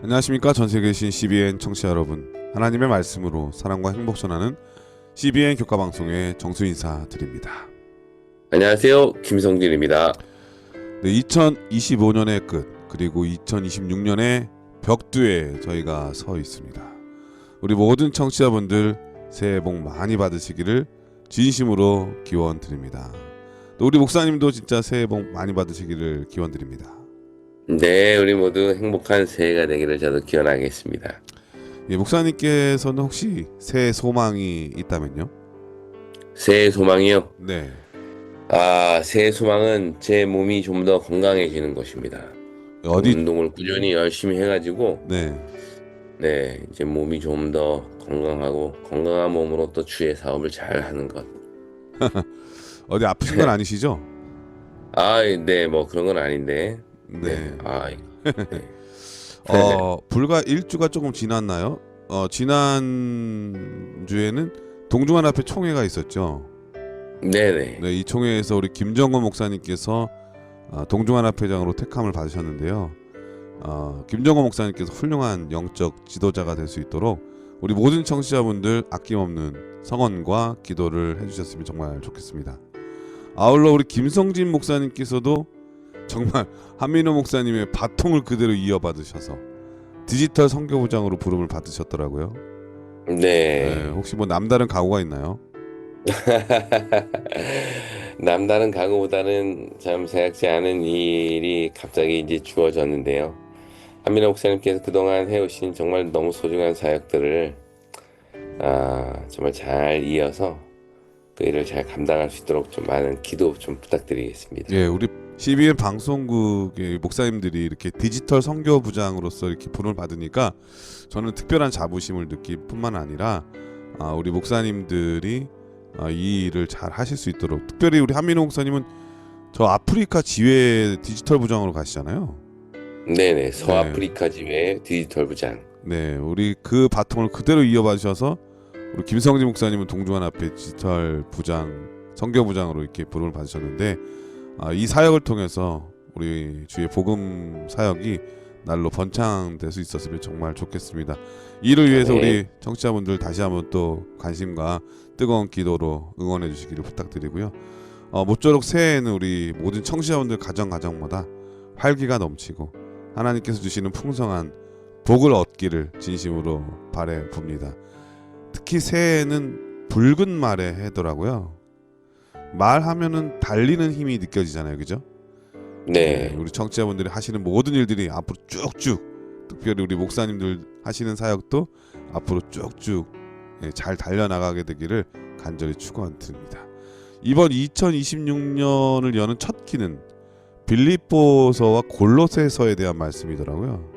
안녕하십니까. 전세계 계신 CBN 청취자 여러분, 하나님의 말씀으로 사랑과 행복 전하는 CBN 교과방송의 정수 인사드립니다. 안녕하세요. 김성진입니다. 네, 2025년의 끝, 그리고 2026년의 벽두에 저희가 서 있습니다. 우리 모든 청취자분들 새해 복 많이 받으시기를 진심으로 기원드립니다. 또 우리 목사님도 진짜 새해 복 많이 받으시기를 기원드립니다. 네, 우리 모두 행복한 새해가 되기를 저도 기원하겠습니다. 예, 목사님께서는 혹시 새해 소망이 있다면요? 새해 소망이요? 네. 새해 소망은 제 몸이 좀 더 건강해지는 것입니다. 어디? 운동을 꾸준히 열심히 해가지고, 네. 네, 이제 몸이 좀 더 건강하고, 건강한 몸으로 또 주의 사업을 잘 하는 것. 어디 아프신 건 아니시죠? 네, 뭐 그런 건 아닌데, 네, 네. 네. 불과 일주가 조금 지났나요? 지난 주에는 동중한 앞에 총회가 있었죠. 네네. 네, 이 총회에서 우리 김정건 목사님께서 동중한 앞회장으로 택함을 받으셨는데요. 김정건 목사님께서 훌륭한 영적 지도자가 될 수 있도록 우리 모든 청취자분들 아낌없는 성원과 기도를 해주셨으면 정말 좋겠습니다. 아울러 우리 김성진 목사님께서도 정말 한민호 목사님의 바통을 그대로 이어받으셔서 디지털 선교부장으로 부름을 받으셨더라고요. 네. 네, 혹시 뭐 남다른 각오가 있나요? 남다른 각오보다는 참 생각지 않은 일이 갑자기 이제 주어졌는데요. 한민호 목사님께서 그동안 해오신 정말 너무 소중한 사역들을 정말 잘 이어서 그 일을 잘 감당할 수 있도록 좀 많은 기도 좀 부탁드리겠습니다. 예, 우리 CBN 방송국의 목사님들이 이렇게 디지털 선교부장으로서 이렇게 부름을 받으니까 저는 특별한 자부심을 느낄 뿐만 아니라 우리 목사님들이 이 일을 잘 하실 수 있도록, 특별히 우리 한민호 목사님은 저 아프리카 지회 디지털 부장으로 가시잖아요. 네네, 서아프리카 지회 디지털 부장. 네, 우리 그 바통을 그대로 이어받으셔서 우리 김성진 목사님은 동중한 앞에 디지털 부장, 선교부장으로 이렇게 부름을 받으셨는데 이 사역을 통해서 우리 주의 복음 사역이 날로 번창될 수 있었으면 정말 좋겠습니다. 이를 위해서 우리 청취자분들 다시 한번 또 관심과 뜨거운 기도로 응원해 주시기를 부탁드리고요. 모쪼록 새해에는 우리 모든 청취자분들 가정마다 활기가 넘치고 하나님께서 주시는 풍성한 복을 얻기를 진심으로 바래 봅니다. 특히 새해에는 붉은 말의 해더라고요. 말하면은 달리는 힘이 느껴지잖아요, 그죠? 네. 우리 청취자분들이 하시는 모든 일들이 앞으로 쭉쭉, 특별히 우리 목사님들 하시는 사역도 앞으로 쭉쭉 잘 달려나가게 되기를 간절히 축원드립니다. 이번 2026년을 여는 첫 기는 빌립보서와 골로새서에 대한 말씀이더라고요.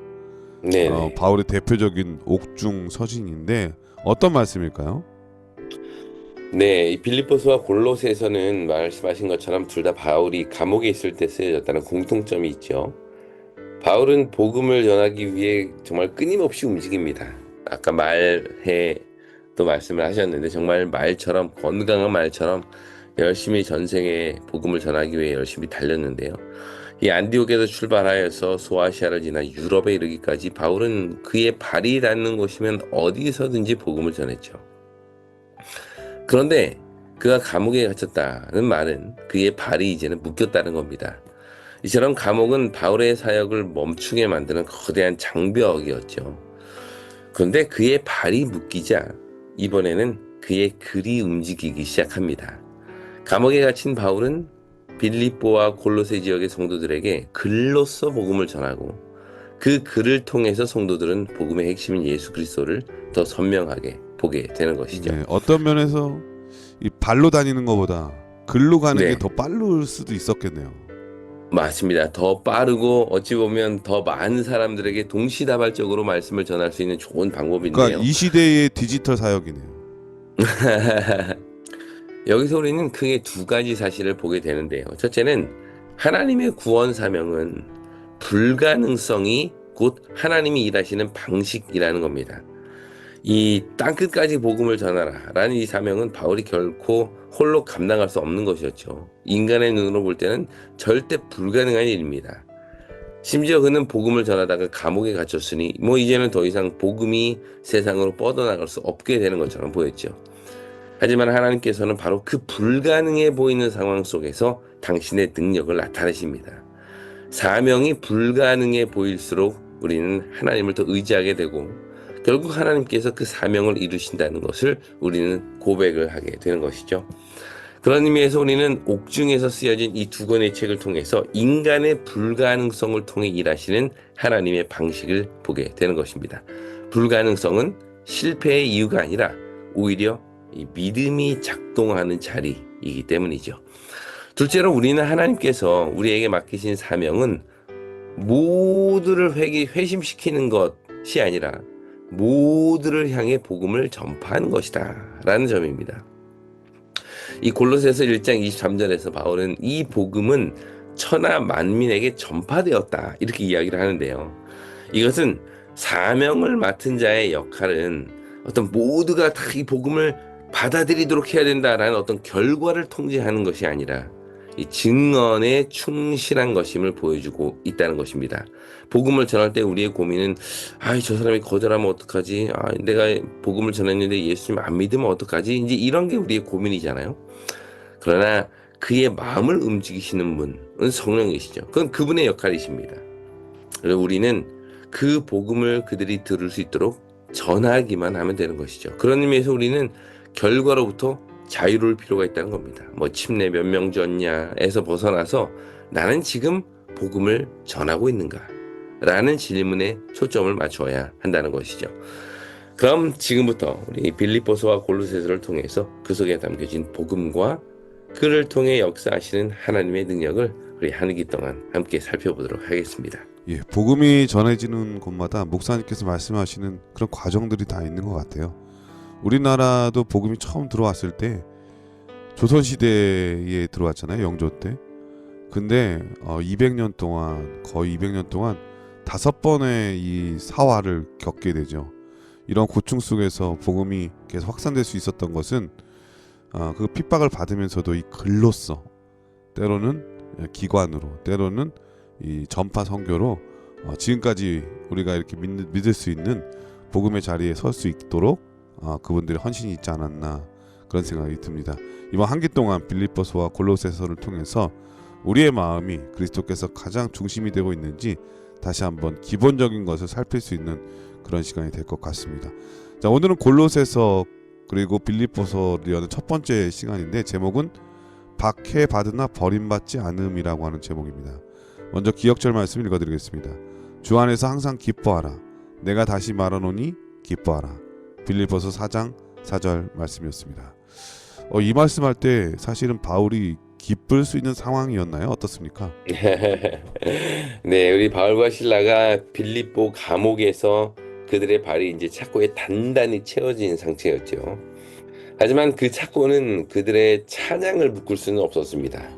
네. 바울의 대표적인 옥중 서신인데 어떤 말씀일까요? 네, 이 빌립보서와 골로새서는 말씀하신 것처럼 둘 다 바울이 감옥에 있을 때 쓰여졌다는 공통점이 있죠. 바울은 복음을 전하기 위해 정말 끊임없이 움직입니다. 아까 말해 또 말씀을 하셨는데 정말 말처럼, 건강한 말처럼 열심히 전생에 복음을 전하기 위해 열심히 달렸는데요. 이 안디옥에서 출발하여서 소아시아를 지나 유럽에 이르기까지 바울은 그의 발이 닿는 곳이면 어디서든지 복음을 전했죠. 그런데 그가 감옥에 갇혔다는 말은 그의 발이 이제는 묶였다는 겁니다. 이처럼 감옥은 바울의 사역을 멈추게 만드는 거대한 장벽이었죠. 그런데 그의 발이 묶이자 이번에는 그의 글이 움직이기 시작합니다. 감옥에 갇힌 바울은 빌립보와 골로새 지역의 성도들에게 글로써 복음을 전하고 그 글을 통해서 성도들은 복음의 핵심인 예수 그리스도를 더 선명하게 보게 되는 것이죠. 네, 어떤 면에서 이 발로 다니는 것보다 글로 가는 네. 게 더 빠를 수도 있었겠네요. 맞습니다. 더 빠르고 어찌 보면 더 많은 사람들에게 동시다발적으로 말씀을 전할 수 있는 좋은 방법인데요. 그러니까 이 시대의 디지털 사역이네요. 여기서 우리는 크게 두 가지 사실을 보게 되는데요. 첫째는 하나님의 구원 사명은 불가능성이 곧 하나님이 일하시는 방식이라는 겁니다. 이 땅끝까지 복음을 전하라 라는 이 사명은 바울이 결코 홀로 감당할 수 없는 것이었죠. 인간의 눈으로 볼 때는 절대 불가능한 일입니다. 심지어 그는 복음을 전하다가 감옥에 갇혔으니 뭐 이제는 더 이상 복음이 세상으로 뻗어나갈 수 없게 되는 것처럼 보였죠. 하지만 하나님께서는 바로 그 불가능해 보이는 상황 속에서 당신의 능력을 나타내십니다. 사명이 불가능해 보일수록 우리는 하나님을 더 의지하게 되고 결국 하나님께서 그 사명을 이루신다는 것을 우리는 고백을 하게 되는 것이죠. 그런 의미에서 우리는 옥중에서 쓰여진 이 두 권의 책을 통해서 인간의 불가능성을 통해 일하시는 하나님의 방식을 보게 되는 것입니다. 불가능성은 실패의 이유가 아니라 오히려 이 믿음이 작동하는 자리이기 때문이죠. 둘째로 우리는 하나님께서 우리에게 맡기신 사명은 모두를 회심시키는 것이 아니라 모두를 향해 복음을 전파하는 것이다 라는 점입니다. 이 골로새서 1장 23절에서 바울은 이 복음은 천하 만민에게 전파되었다 이렇게 이야기를 하는데요. 이것은 사명을 맡은 자의 역할은 어떤 모두가 다 이 복음을 받아들이도록 해야 된다라는 어떤 결과를 통제하는 것이 아니라 이 증언에 충실한 것임을 보여주고 있다는 것입니다. 복음을 전할 때 우리의 고민은 저 사람이 거절하면 어떡하지? 내가 복음을 전했는데 예수님 안 믿으면 어떡하지? 이제 이런 게 우리의 고민이잖아요. 그러나 그의 마음을 움직이시는 분은 성령이시죠. 그건 그분의 역할이십니다. 그래서 우리는 그 복음을 그들이 들을 수 있도록 전하기만 하면 되는 것이죠. 그런 의미에서 우리는 결과로부터 자유로울 필요가 있다는 겁니다. 뭐 침례 몇 명 줬냐에서 벗어나서 나는 지금 복음을 전하고 있는가? 라는 질문에 초점을 맞춰야 한다는 것이죠. 그럼 지금부터 우리 빌립보서와 골로새서를 통해서 그 속에 담겨진 복음과 그를 통해 역사하시는 하나님의 능력을 우리 한 기 동안 함께 살펴보도록 하겠습니다. 예, 복음이 전해지는 곳마다 목사님께서 말씀하시는 그런 과정들이 다 있는 것 같아요. 우리나라도 복음이 처음 들어왔을 때 조선시대에 들어왔잖아요. 영조 때. 근데 200년 동안 거의 200년 동안 5번의 이 사화를 겪게 되죠. 이런 고충 속에서 복음이 계속 확산될 수 있었던 것은 그 핍박을 받으면서도 이 글로써 때로는 기관으로 때로는 이 전파 선교로 지금까지 우리가 이렇게 믿을 수 있는 복음의 자리에 설 수 있도록 그분들의 헌신이 있지 않았나 그런 생각이 듭니다. 이번 한 기 동안 빌립보서와 골로새서를 통해서 우리의 마음이 그리스도께서 가장 중심이 되고 있는지 다시 한번 기본적인 것을 살필 수 있는 그런 시간이 될 것 같습니다. 자, 오늘은 골로새서 그리고 빌립보서를 여는 첫 번째 시간인데 제목은 박해받으나 버림받지 않음이라고 하는 제목입니다. 먼저 기억절 말씀 읽어드리겠습니다. 주 안에서 항상 기뻐하라. 내가 다시 말하노니 기뻐하라. 빌립보서 4장 4절 말씀이었습니다. 이 말씀할 때 사실은 바울이 기쁠 수 있는 상황이었나요? 어떻습니까? 네, 우리 바울과 실라가 빌립보 감옥에서 그들의 발이 이제 착고에 단단히 채워진 상태였죠. 하지만 그 착고는 그들의 찬양을 묶을 수는 없었습니다.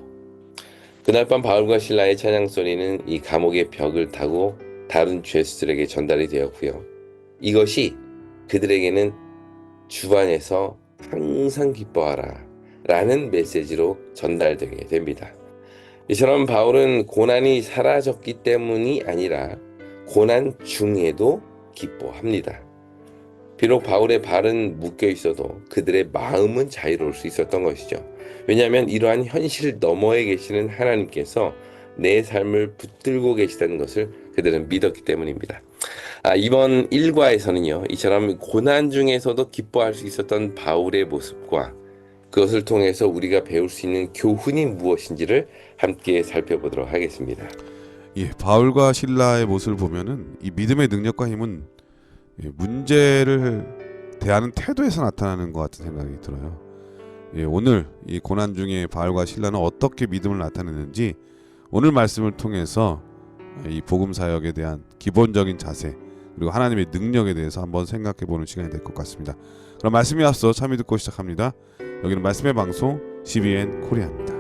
그날 밤 바울과 실라의 찬양 소리는 이 감옥의 벽을 타고 다른 죄수들에게 전달이 되었고요. 이것이 그들에게는 주 안에서 항상 기뻐하라 라는 메시지로 전달되게 됩니다. 이처럼 바울은 고난이 사라졌기 때문이 아니라 고난 중에도 기뻐합니다. 비록 바울의 발은 묶여 있어도 그들의 마음은 자유로울 수 있었던 것이죠. 왜냐하면 이러한 현실 너머에 계시는 하나님께서 내 삶을 붙들고 계시다는 것을 그들은 믿었기 때문입니다. 이번 1과에서는요, 이처럼 고난 중에서도 기뻐할 수 있었던 바울의 모습과 그것을 통해서 우리가 배울 수 있는 교훈이 무엇인지를 함께 살펴보도록 하겠습니다. 예, 바울과 실라의 모습을 보면은 이 믿음의 능력과 힘은 문제를 대하는 태도에서 나타나는 것 같은 생각이 들어요. 예, 오늘 이 고난 중에 바울과 실라는 어떻게 믿음을 나타내는지 오늘 말씀을 통해서 이 복음 사역에 대한 기본적인 자세 그리고 하나님의 능력에 대해서 한번 생각해보는 시간이 될 것 같습니다. 그럼 말씀에 앞서 참여 듣고 시작합니다. 여기는 말씀의 방송 CBN 코리아입니다.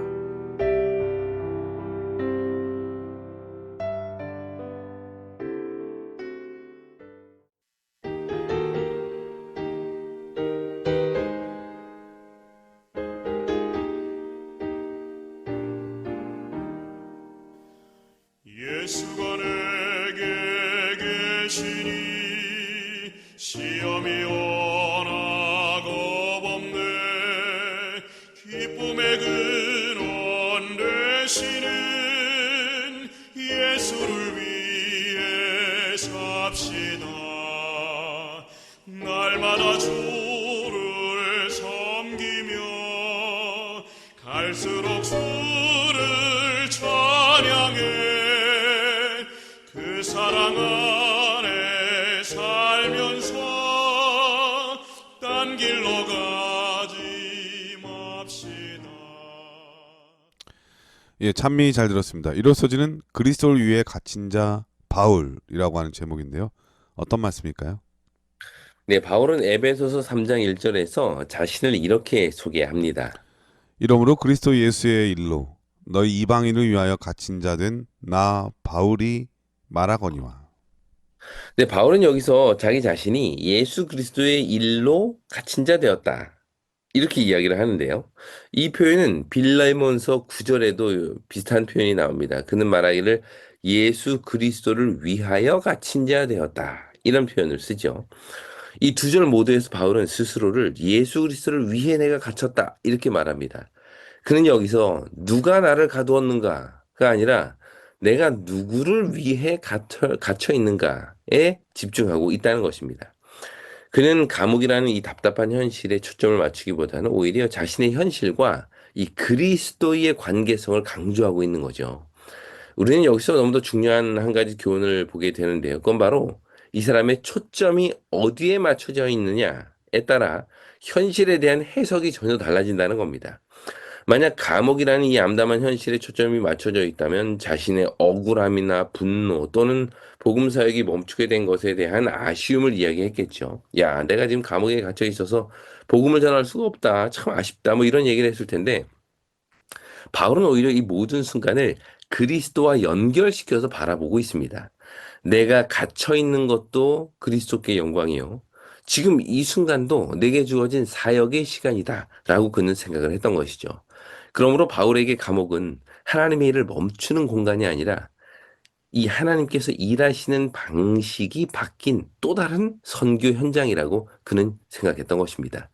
예수가 내 맙시다. 날마다 주를 섬기며 갈수록 주를 찬양해 그 사랑 안에 살면서 딴 길로 가지 맙시다. 예, 찬미 잘 들었습니다. 이로써지는 그리스도를 위해 갇힌 자 바울이라고 하는 제목인데요. 어떤 말씀일까요? 네, 바울은 에베소서 3장 1절에서 자신을 이렇게 소개합니다. 이러므로 그리스도 예수의 일로 너희 이방인을 위하여 갇힌 자 된 나 바울이 말하거니와. 네, 바울은 여기서 자기 자신이 예수 그리스도의 일로 갇힌 자 되었다. 이렇게 이야기를 하는데요. 이 표현은 빌레몬서 9절에도 비슷한 표현이 나옵니다. 그는 말하기를 예수 그리스도를 위하여 갇힌 자 되었다. 이런 표현을 쓰죠. 이 두 절 모두에서 바울은 스스로를 예수 그리스도를 위해 내가 갇혔다. 이렇게 말합니다. 그는 여기서 누가 나를 가두었는가가 아니라 내가 누구를 위해 갇혀 있는가에 집중하고 있다는 것입니다. 그는 감옥이라는 이 답답한 현실에 초점을 맞추기보다는 오히려 자신의 현실과 이 그리스도의 관계성을 강조하고 있는 거죠. 우리는 여기서 너무도 중요한 한 가지 교훈을 보게 되는데요. 그건 바로 이 사람의 초점이 어디에 맞춰져 있느냐에 따라 현실에 대한 해석이 전혀 달라진다는 겁니다. 만약 감옥이라는 이 암담한 현실에 초점이 맞춰져 있다면 자신의 억울함이나 분노 또는 복음 사역이 멈추게 된 것에 대한 아쉬움을 이야기했겠죠. 야, 내가 지금 감옥에 갇혀 있어서 복음을 전할 수가 없다. 참 아쉽다. 뭐 이런 얘기를 했을 텐데 바울은 오히려 이 모든 순간을 그리스도와 연결시켜서 바라보고 있습니다. 내가 갇혀 있는 것도 그리스도께 영광이요. 지금 이 순간도 내게 주어진 사역의 시간이다라고 그는 생각을 했던 것이죠. 그러므로 바울에게 감옥은 하나님의 일을 멈추는 공간이 아니라 이 하나님께서 일하시는 방식이 바뀐 또 다른 선교 현장이라고 그는 생각했던 것입니다.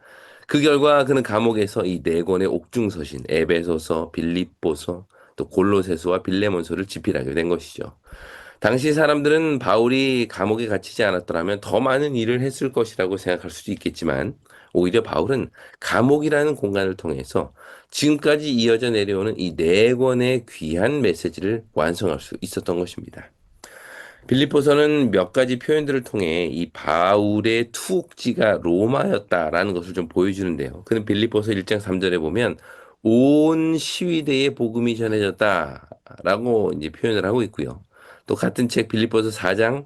그 결과 그는 감옥에서 이 네 권의 옥중서신 에베소서, 빌립보서, 또 골로새서와 빌레몬서를 집필하게 된 것이죠. 당시 사람들은 바울이 감옥에 갇히지 않았더라면 더 많은 일을 했을 것이라고 생각할 수도 있겠지만 오히려 바울은 감옥이라는 공간을 통해서 지금까지 이어져 내려오는 이 네 권의 귀한 메시지를 완성할 수 있었던 것입니다. 빌립보서는 몇 가지 표현들을 통해 이 바울의 투옥지가 로마였다라는 것을 좀 보여주는데요. 그는 빌립보서 1장 3절에 보면 온 시위대에 복음이 전해졌다라고 이제 표현을 하고 있고요. 또 같은 책 빌립보서 4장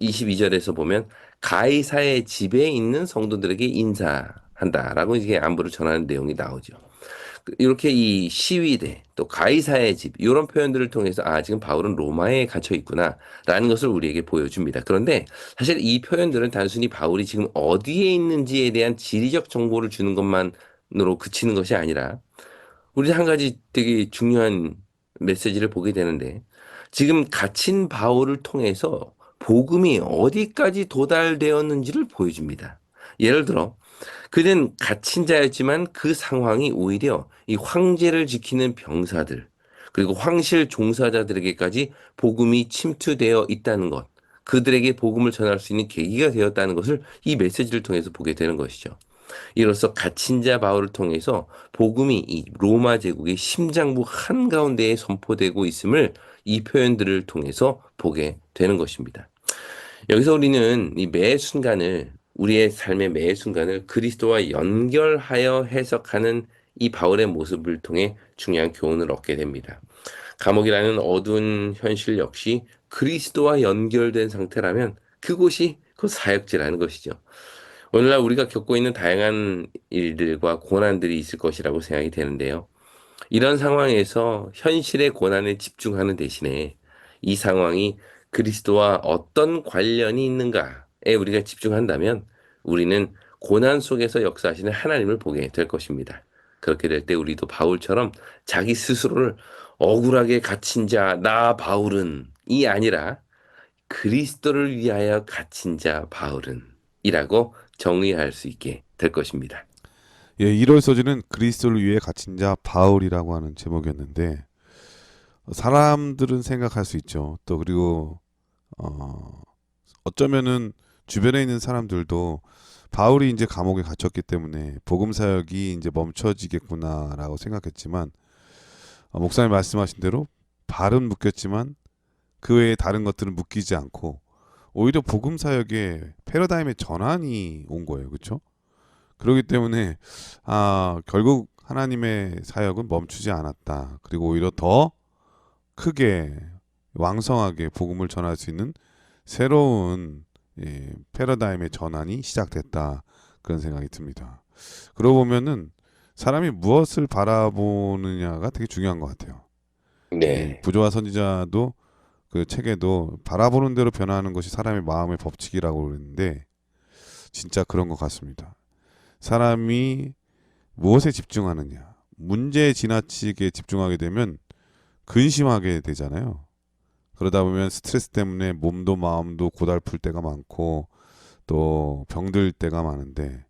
22절에서 보면 가이사의 집에 있는 성도들에게 인사한다라고 이게 안부를 전하는 내용이 나오죠. 이렇게 이 시위대 또 가이사의 집 이런 표현들을 통해서 아 지금 바울은 로마에 갇혀 있구나라는 것을 우리에게 보여줍니다. 그런데 사실 이 표현들은 단순히 바울이 지금 어디에 있는지에 대한 지리적 정보를 주는 것만으로 그치는 것이 아니라 우리 한 가지 되게 중요한 메시지를 보게 되는데 지금 갇힌 바울을 통해서 복음이 어디까지 도달되었는지를 보여줍니다. 예를 들어 그는 갇힌 자였지만 그 상황이 오히려 이 황제를 지키는 병사들 그리고 황실 종사자들에게까지 복음이 침투되어 있다는 것, 그들에게 복음을 전할 수 있는 계기가 되었다는 것을 이 메시지를 통해서 보게 되는 것이죠. 이로써 갇힌 자 바울을 통해서 복음이 이 로마 제국의 심장부 한가운데에 선포되고 있음을 이 표현들을 통해서 보게 되는 것입니다. 여기서 우리는 이 매 순간을 우리의 삶의 매 순간을 그리스도와 연결하여 해석하는 이 바울의 모습을 통해 중요한 교훈을 얻게 됩니다. 감옥이라는 어두운 현실 역시 그리스도와 연결된 상태라면 그곳이 그 사역지라는 것이죠. 오늘날 우리가 겪고 있는 다양한 일들과 고난들이 있을 것이라고 생각이 되는데요. 이런 상황에서 현실의 고난에 집중하는 대신에 이 상황이 그리스도와 어떤 관련이 있는가에 우리가 집중한다면 우리는 고난 속에서 역사하시는 하나님을 보게 될 것입니다. 그렇게 될 때 우리도 바울처럼 자기 스스로를 억울하게 갇힌 자, 나 바울은 이 아니라 그리스도를 위하여 갇힌 자 바울은 이라고 정의할 수 있게 될 것입니다. 예, 1월 소지는 그리스도를 위해 갇힌 자 바울이라고 하는 제목이었는데 사람들은 생각할 수 있죠. 또 그리고 어쩌면은 주변에 있는 사람들도 바울이 이제 감옥에 갇혔기 때문에 복음 사역이 이제 멈춰지겠구나라고 생각했지만 목사님 말씀하신 대로 발은 묶였지만 그 외에 다른 것들은 묶이지 않고 오히려 복음 사역에 패러다임의 전환이 온 거예요. 그렇죠? 그렇기 때문에 결국 하나님의 사역은 멈추지 않았다. 그리고 오히려 더 크게 왕성하게 복음을 전할 수 있는 새로운 패러다임의 전환이 시작됐다. 그런 생각이 듭니다. 그러고 보면은 사람이 무엇을 바라보느냐가 되게 중요한 것 같아요. 네. 부조화 선지자도 그 책에도 바라보는 대로 변화하는 것이 사람의 마음의 법칙이라고 그랬는데 진짜 그런 것 같습니다. 사람이 무엇에 집중하느냐, 문제에 지나치게 집중하게 되면 근심하게 되잖아요. 그러다 보면 스트레스 때문에 몸도 마음도 고달플 때가 많고 또 병들 때가 많은데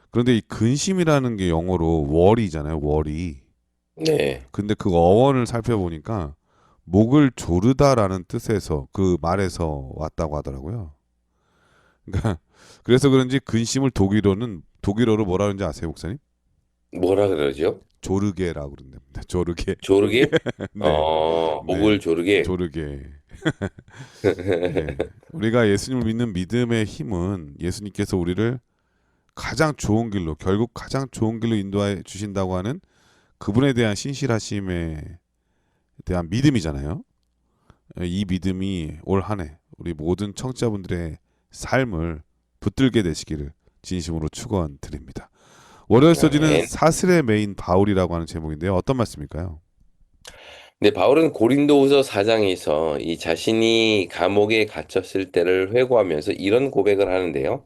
그런데 이 근심이라는 게 영어로 worry잖아요. worry. 네. 근데 그 어원을 살펴보니까 목을 조르다라는 뜻에서 그 말에서 왔다고 하더라고요. 그러니까 그래서 그런지 근심을 독일어로 뭐라 그러는지 아세요, 목사님? 뭐라 그러죠? 조르게라고 그런답니다. 조르게. 조르게? 네, 목을 네, 조르게. 조르게. 예. 우리가 예수님을 믿는 믿음의 힘은 예수님께서 우리를 가장 좋은 길로, 결국 가장 좋은 길로 인도해 주신다고 하는 그분에 대한 신실하심에 대한 믿음이잖아요. 이 믿음이 올 한 해 우리 모든 청취자분들의 삶을 붙들게 되시기를 진심으로 축원드립니다. 월요일 서지는 아멘. 사슬의 메인 바울이라고 하는 제목인데요. 어떤 말씀일까요? 네, 바울은 고린도후서 4장에서 이 자신이 감옥에 갇혔을 때를 회고하면서 이런 고백을 하는데요.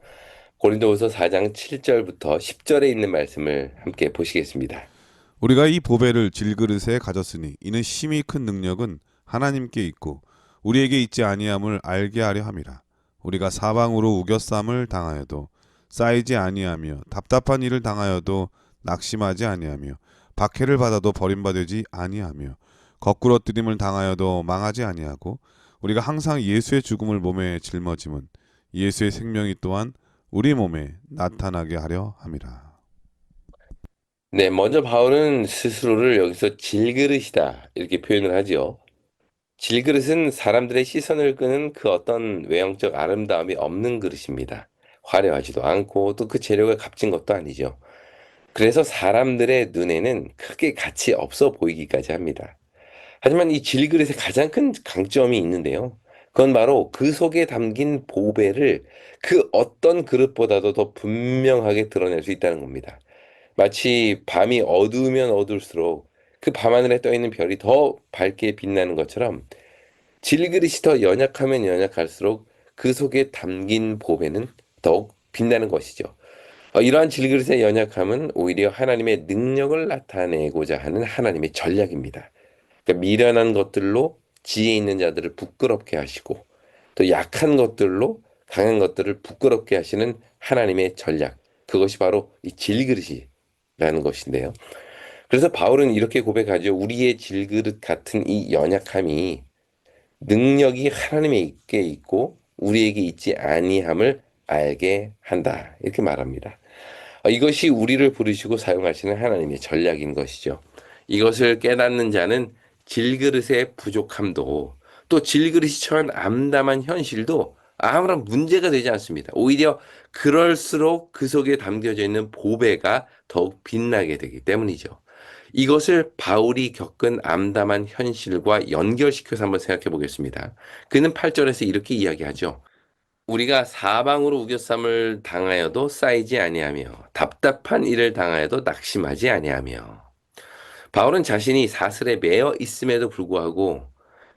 고린도후서 4장 7절부터 10절에 있는 말씀을 함께 보시겠습니다. 우리가 이 보배를 질그릇에 가졌으니 이는 심히 큰 능력은 하나님께 있고 우리에게 있지 아니함을 알게 하려 함이라. 우리가 사방으로 우겨쌈을 당하여도 쌓이지 아니하며 답답한 일을 당하여도 낙심하지 아니하며 박해를 받아도 버림받지 아니하며 거꾸로 뜨림을 당하여도 망하지 아니하고 우리가 항상 예수의 죽음을 몸에 짊어짐은 예수의 생명이 또한 우리 몸에 나타나게 하려 함이라. 네, 먼저 바울은 스스로를 여기서 질그릇이다 이렇게 표현을 하지요. 질그릇은 사람들의 시선을 끄는 그 어떤 외형적 아름다움이 없는 그릇입니다. 화려하지도 않고 또 그 재료가 값진 것도 아니죠. 그래서 사람들의 눈에는 크게 가치 없어 보이기까지 합니다. 하지만 이 질그릇의 가장 큰 강점이 있는데요. 그건 바로 그 속에 담긴 보배를 그 어떤 그릇보다도 더 분명하게 드러낼 수 있다는 겁니다. 마치 밤이 어두우면 어두울수록 그 밤하늘에 떠 있는 별이 더 밝게 빛나는 것처럼 질그릇이 더 연약하면 연약할수록 그 속에 담긴 보배는 더욱 빛나는 것이죠. 이러한 질그릇의 연약함은 오히려 하나님의 능력을 나타내고자 하는 하나님의 전략입니다. 그러니까 미련한 것들로 지혜 있는 자들을 부끄럽게 하시고 또 약한 것들로 강한 것들을 부끄럽게 하시는 하나님의 전략. 그것이 바로 이 질그릇이라는 것인데요. 그래서 바울은 이렇게 고백하죠. 우리의 질그릇 같은 이 연약함이 능력이 하나님께 있고 우리에게 있지 아니함을 알게 한다. 이렇게 말합니다. 이것이 우리를 부르시고 사용하시는 하나님의 전략인 것이죠. 이것을 깨닫는 자는 질그릇의 부족함도 또 질그릇이 처한 암담한 현실도 아무런 문제가 되지 않습니다. 오히려 그럴수록 그 속에 담겨져 있는 보배가 더욱 빛나게 되기 때문이죠. 이것을 바울이 겪은 암담한 현실과 연결시켜서 한번 생각해 보겠습니다. 그는 8절에서 이렇게 이야기하죠. 우리가 사방으로 우겨쌈을 당하여도 쌓이지 아니하며 답답한 일을 당하여도 낙심하지 아니하며 바울은 자신이 사슬에 매여 있음에도 불구하고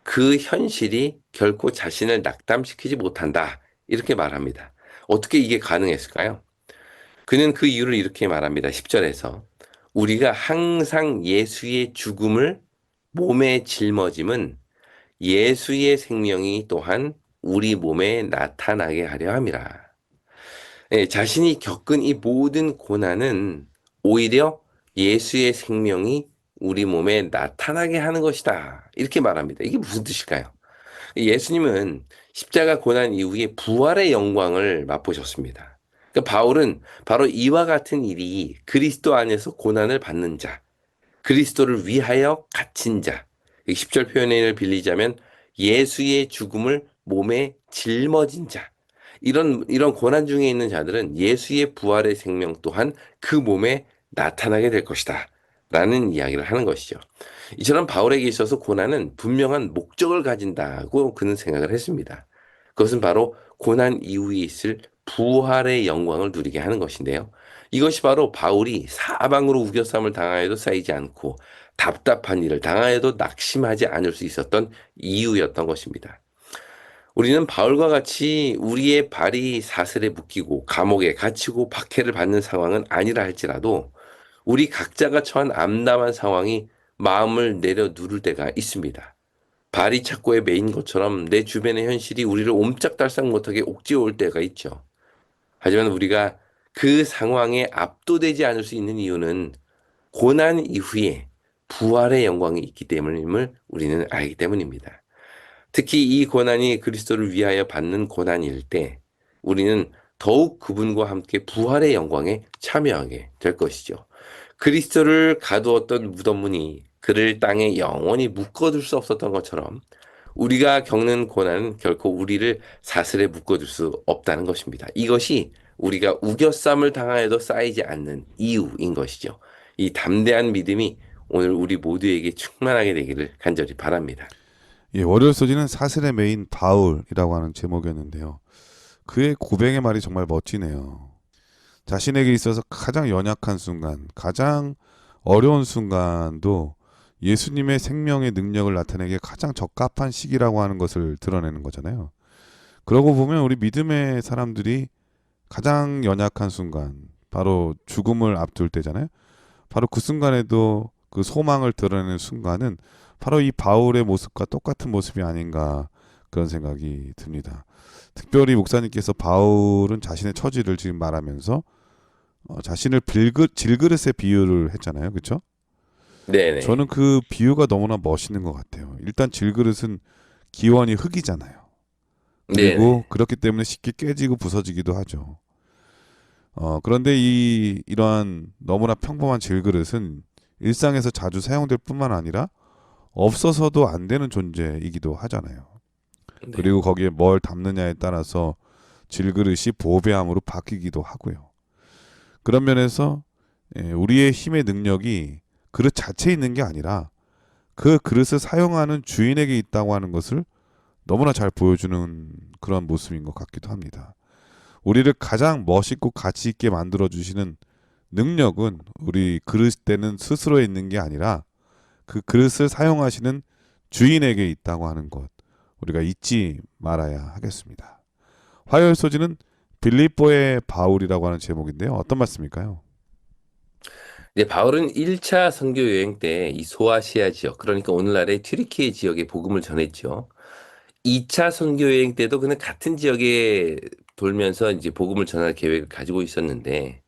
그 현실이 결코 자신을 낙담시키지 못한다. 이렇게 말합니다. 어떻게 이게 가능했을까요? 그는 그 이유를 이렇게 말합니다. 10절에서 우리가 항상 예수의 죽음을 몸에 짊어짐은 예수의 생명이 또한 우리 몸에 나타나게 하려 함이라. 예, 자신이 겪은 이 모든 고난은 오히려 예수의 생명이 우리 몸에 나타나게 하는 것이다. 이렇게 말합니다. 이게 무슨 뜻일까요? 예수님은 십자가 고난 이후에 부활의 영광을 맛보셨습니다. 그러니까 바울은 바로 이와 같은 일이 그리스도 안에서 고난을 받는 자, 그리스도를 위하여 갇힌 자, 10절 표현을 빌리자면 예수의 죽음을 몸에 짊어진 자, 이런 고난 중에 있는 자들은 예수의 부활의 생명 또한 그 몸에 나타나게 될 것이다. 라는 이야기를 하는 것이죠. 이처럼 바울에게 있어서 고난은 분명한 목적을 가진다고 그는 생각을 했습니다. 그것은 바로 고난 이후에 있을 부활의 영광을 누리게 하는 것인데요. 이것이 바로 바울이 사방으로 우겨쌈을 당하여도 쌓이지 않고 답답한 일을 당하여도 낙심하지 않을 수 있었던 이유였던 것입니다. 우리는 바울과 같이 우리의 발이 사슬에 묶이고 감옥에 갇히고 박해를 받는 상황은 아니라 할지라도 우리 각자가 처한 암담한 상황이 마음을 내려 누를 때가 있습니다. 발이 착고에 매인 것처럼 내 주변의 현실이 우리를 옴짝달싹 못하게 옥죄올 때가 있죠. 하지만 우리가 그 상황에 압도되지 않을 수 있는 이유는 고난 이후에 부활의 영광이 있기 때문임을 우리는 알기 때문입니다. 특히 이 고난이 그리스도를 위하여 받는 고난일 때 우리는 더욱 그분과 함께 부활의 영광에 참여하게 될 것이죠. 그리스도를 가두었던 무덤문이 그를 땅에 영원히 묶어둘 수 없었던 것처럼 우리가 겪는 고난은 결코 우리를 사슬에 묶어둘 수 없다는 것입니다. 이것이 우리가 우겨쌈을 당하여도 쌓이지 않는 이유인 것이죠. 이 담대한 믿음이 오늘 우리 모두에게 충만하게 되기를 간절히 바랍니다. 예, 월요일 소지는 사슬의 메인 바울이라고 하는 제목이었는데요. 그의 고백의 말이 정말 멋지네요. 자신에게 있어서 가장 연약한 순간, 가장 어려운 순간도 예수님의 생명의 능력을 나타내기에 가장 적합한 시기라고 하는 것을 드러내는 거잖아요. 그러고 보면 우리 믿음의 사람들이 가장 연약한 순간, 바로 죽음을 앞둘 때잖아요. 바로 그 순간에도 그 소망을 드러내는 순간은 바로 이 바울의 모습과 똑같은 모습이 아닌가 그런 생각이 듭니다. 특별히 목사님께서 바울은 자신의 처지를 지금 말하면서 자신을 질그릇에 비유를 했잖아요. 그렇죠? 네네. 저는 그 비유가 너무나 멋있는 것 같아요. 일단 질그릇은 기원이 흙이잖아요. 그리고 네네. 그렇기 때문에 쉽게 깨지고 부서지기도 하죠. 그런데 이러한 너무나 평범한 질그릇은 일상에서 자주 사용될 뿐만 아니라 없어서도 안 되는 존재이기도 하잖아요. 네. 그리고 거기에 뭘 담느냐에 따라서 질그릇이 보배함으로 바뀌기도 하고요. 그런 면에서 우리의 힘의 능력이 그릇 자체에 있는 게 아니라 그 그릇을 사용하는 주인에게 있다고 하는 것을 너무나 잘 보여주는 그런 모습인 것 같기도 합니다. 우리를 가장 멋있고 가치 있게 만들어주시는 능력은 우리 그릇되는 스스로에 있는 게 아니라 그 그릇을 사용하시는 주인에게 있다고 하는 것, 우리가 잊지 말아야 하겠습니다. 화요일 소지는 빌립보의 바울이라고 하는 제목인데요. 어떤 말씀일까요? 이제 바울은 1차 선교 여행 때 이 소아시아 지역, 그러니까 오늘날의 튀르키예 지역에 복음을 전했죠. 2차 선교 여행 때도 그는 같은 지역에 돌면서 이제 복음을 전할 계획을 가지고 있었는데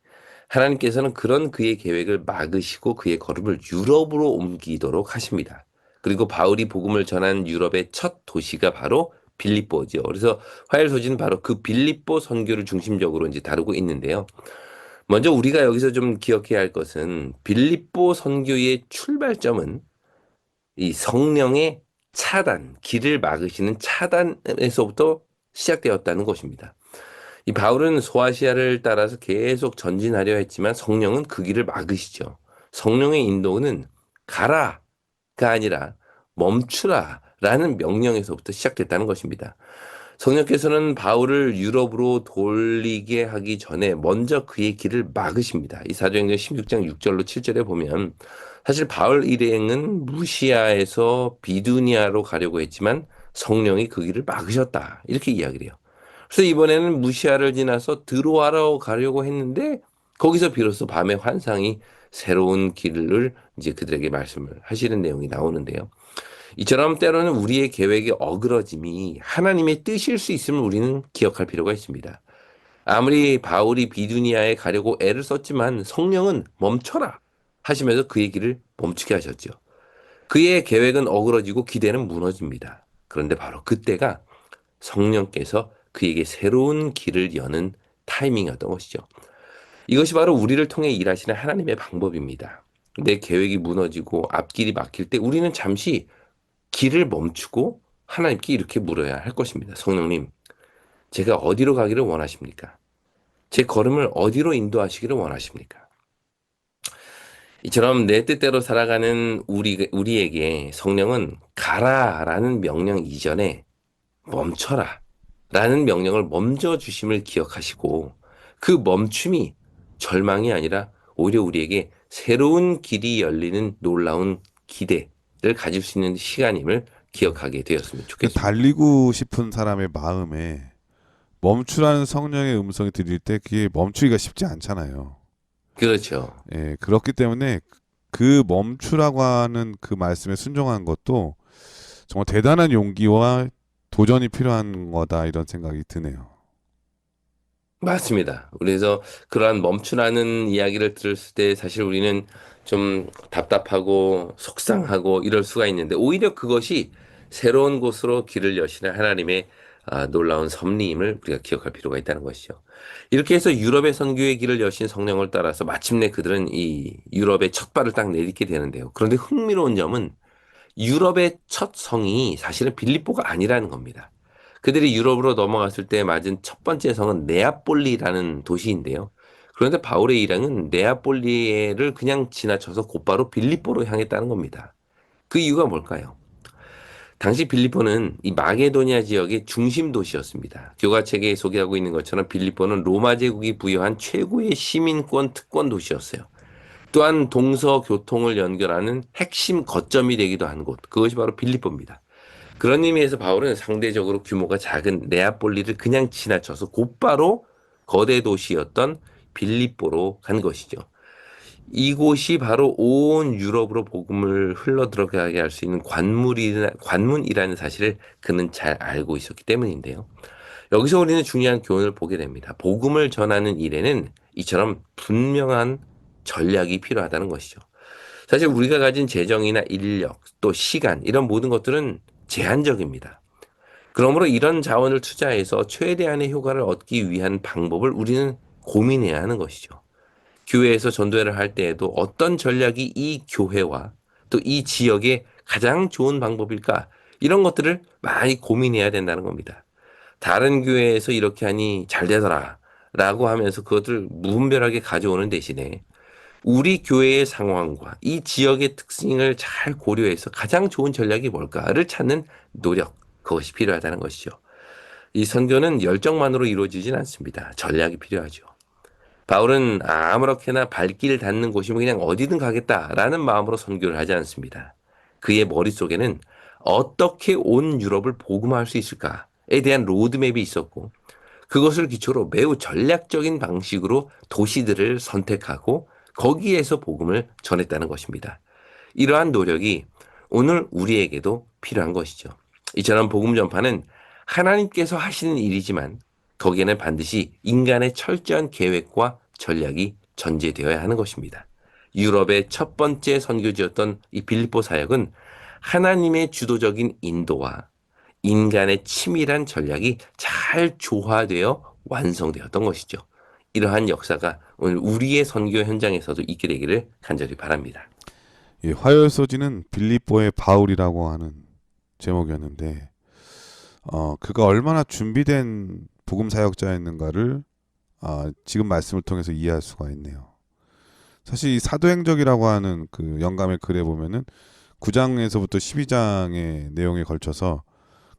하나님께서는 그런 그의 계획을 막으시고 그의 걸음을 유럽으로 옮기도록 하십니다. 그리고 바울이 복음을 전한 유럽의 첫 도시가 바로 빌립보죠. 그래서 화요일 소지는 바로 그 빌립보 선교를 중심적으로 이제 다루고 있는데요. 먼저 우리가 여기서 좀 기억해야 할 것은 빌립보 선교의 출발점은 이 성령의 차단, 길을 막으시는 차단에서부터 시작되었다는 것입니다. 이 바울은 소아시아를 따라서 계속 전진하려 했지만 성령은 그 길을 막으시죠. 성령의 인도는 가라가 아니라 멈추라라는 명령에서부터 시작됐다는 것입니다. 성령께서는 바울을 유럽으로 돌리게 하기 전에 먼저 그의 길을 막으십니다. 이 사도행전 16장 6절로 7절에 보면 사실 바울 일행은 무시아에서 비두니아로 가려고 했지만 성령이 그 길을 막으셨다. 이렇게 이야기를 해요. 그래서 이번에는 무시아를 지나서 드로아로 가려고 했는데 거기서 비로소 밤의 환상이 새로운 길을 이제 그들에게 말씀을 하시는 내용이 나오는데요. 이처럼 때로는 우리의 계획의 어그러짐이 하나님의 뜻일 수 있음을 우리는 기억할 필요가 있습니다. 아무리 바울이 비두니아에 가려고 애를 썼지만 성령은 멈춰라 하시면서 그의 길을 멈추게 하셨죠. 그의 계획은 어그러지고 기대는 무너집니다. 그런데 바로 그때가 성령께서 그에게 새로운 길을 여는 타이밍이었던 것이죠. 이것이 바로 우리를 통해 일하시는 하나님의 방법입니다. 내 계획이 무너지고 앞길이 막힐 때 우리는 잠시 길을 멈추고 하나님께 이렇게 물어야 할 것입니다. 성령님, 제가 어디로 가기를 원하십니까? 제 걸음을 어디로 인도하시기를 원하십니까? 이처럼 내 뜻대로 살아가는 우리에게 성령은 가라라는 명령 이전에 멈춰라 라는 명령을 먼저 주심을 기억하시고 그 멈춤이 절망이 아니라 오히려 우리에게 새로운 길이 열리는 놀라운 기대를 가질 수 있는 시간임을 기억하게 되었으면 그 좋겠습니다. 달리고 싶은 사람의 마음에 멈추라는 성령의 음성이 들릴 때 그게 멈추기가 쉽지 않잖아요. 그렇죠. 예, 그렇기 때문에 그 멈추라고 하는 그 말씀에 순종한 것도 정말 대단한 용기와 도전이 필요한 거다 이런 생각이 드네요. 맞습니다. 그래서 그러한 멈추라는 이야기를 들었을 때 사실 우리는 좀 답답하고 속상하고 이럴 수가 있는데 오히려 그것이 새로운 곳으로 길을 여시는 하나님의 놀라운 섭리임을 우리가 기억할 필요가 있다는 것이죠. 이렇게 해서 유럽의 선교의 길을 여신 성령을 따라서 마침내 그들은 이 유럽의 첫 발을 딱 내딛게 되는데요. 그런데 흥미로운 점은 유럽의 첫 성이 사실은 빌립보가 아니라는 겁니다. 그들이 유럽으로 넘어갔을 때 맞은 첫 번째 성은 네아폴리라는 도시인데요. 그런데 바울의 일행은 네아폴리를 그냥 지나쳐서 곧바로 빌립보로 향했다는 겁니다. 그 이유가 뭘까요? 당시 빌립보는 이 마게도니아 지역의 중심 도시였습니다. 교과책에 소개하고 있는 것처럼 빌립보는 로마 제국이 부여한 최고의 시민권 특권 도시였어요. 또한 동서교통을 연결하는 핵심 거점이 되기도 한 곳, 그것이 바로 빌립보입니다. 그런 의미에서 바울은 상대적으로 규모가 작은 네아폴리를 그냥 지나쳐서 곧바로 거대 도시였던 빌립보로 간 것이죠. 이곳이 바로 온 유럽으로 복음을 흘러 들어가게 할 수 있는 관문이라는 사실을 그는 잘 알고 있었기 때문인데요. 여기서 우리는 중요한 교훈을 보게 됩니다. 복음을 전하는 일에는 이처럼 분명한 전략이 필요하다는 것이죠. 사실 우리가 가진 재정이나 인력, 또 시간 이런 모든 것들은 제한적입니다. 그러므로 이런 자원을 투자해서 최대한의 효과를 얻기 위한 방법을 우리는 고민해야 하는 것이죠. 교회에서 전도회를 할 때에도 어떤 전략이 이 교회와 또 이 지역에 가장 좋은 방법일까? 이런 것들을 많이 고민해야 된다는 겁니다. 다른 교회에서 이렇게 하니 잘 되더라 라고 하면서 그것을 무분별하게 가져오는 대신에 우리 교회의 상황과 이 지역의 특징을 잘 고려해서 가장 좋은 전략이 뭘까를 찾는 노력, 그것이 필요하다는 것이죠. 이 선교는 열정만으로 이루어지진 않습니다. 전략이 필요하죠. 바울은 아무렇게나 발길 닿는 곳이면 그냥 어디든 가겠다라는 마음으로 선교를 하지 않습니다. 그의 머릿속에는 어떻게 온 유럽을 복음화할 수 있을까에 대한 로드맵이 있었고 그것을 기초로 매우 전략적인 방식으로 도시들을 선택하고 거기에서 복음을 전했다는 것입니다. 이러한 노력이 오늘 우리에게도 필요한 것이죠. 이처럼 복음 전파는 하나님께서 하시는 일이지만 거기에는 반드시 인간의 철저한 계획과 전략이 전제되어야 하는 것입니다. 유럽의 첫 번째 선교지였던 이 빌립보 사역은 하나님의 주도적인 인도와 인간의 치밀한 전략이 잘 조화되어 완성되었던 것이죠. 이러한 역사가 오늘 우리의 선교 현장에서도 있게 되기를 간절히 바랍니다. 이 화요일 소지는 빌립보의 바울이라고 하는 제목이었는데 그가 얼마나 준비된 복음 사역자였는가를 지금 말씀을 통해서 이해할 수가 있네요. 사실 이 사도행적이라고 하는 그 영감의 글에 보면은 9장에서부터 12장의 내용에 걸쳐서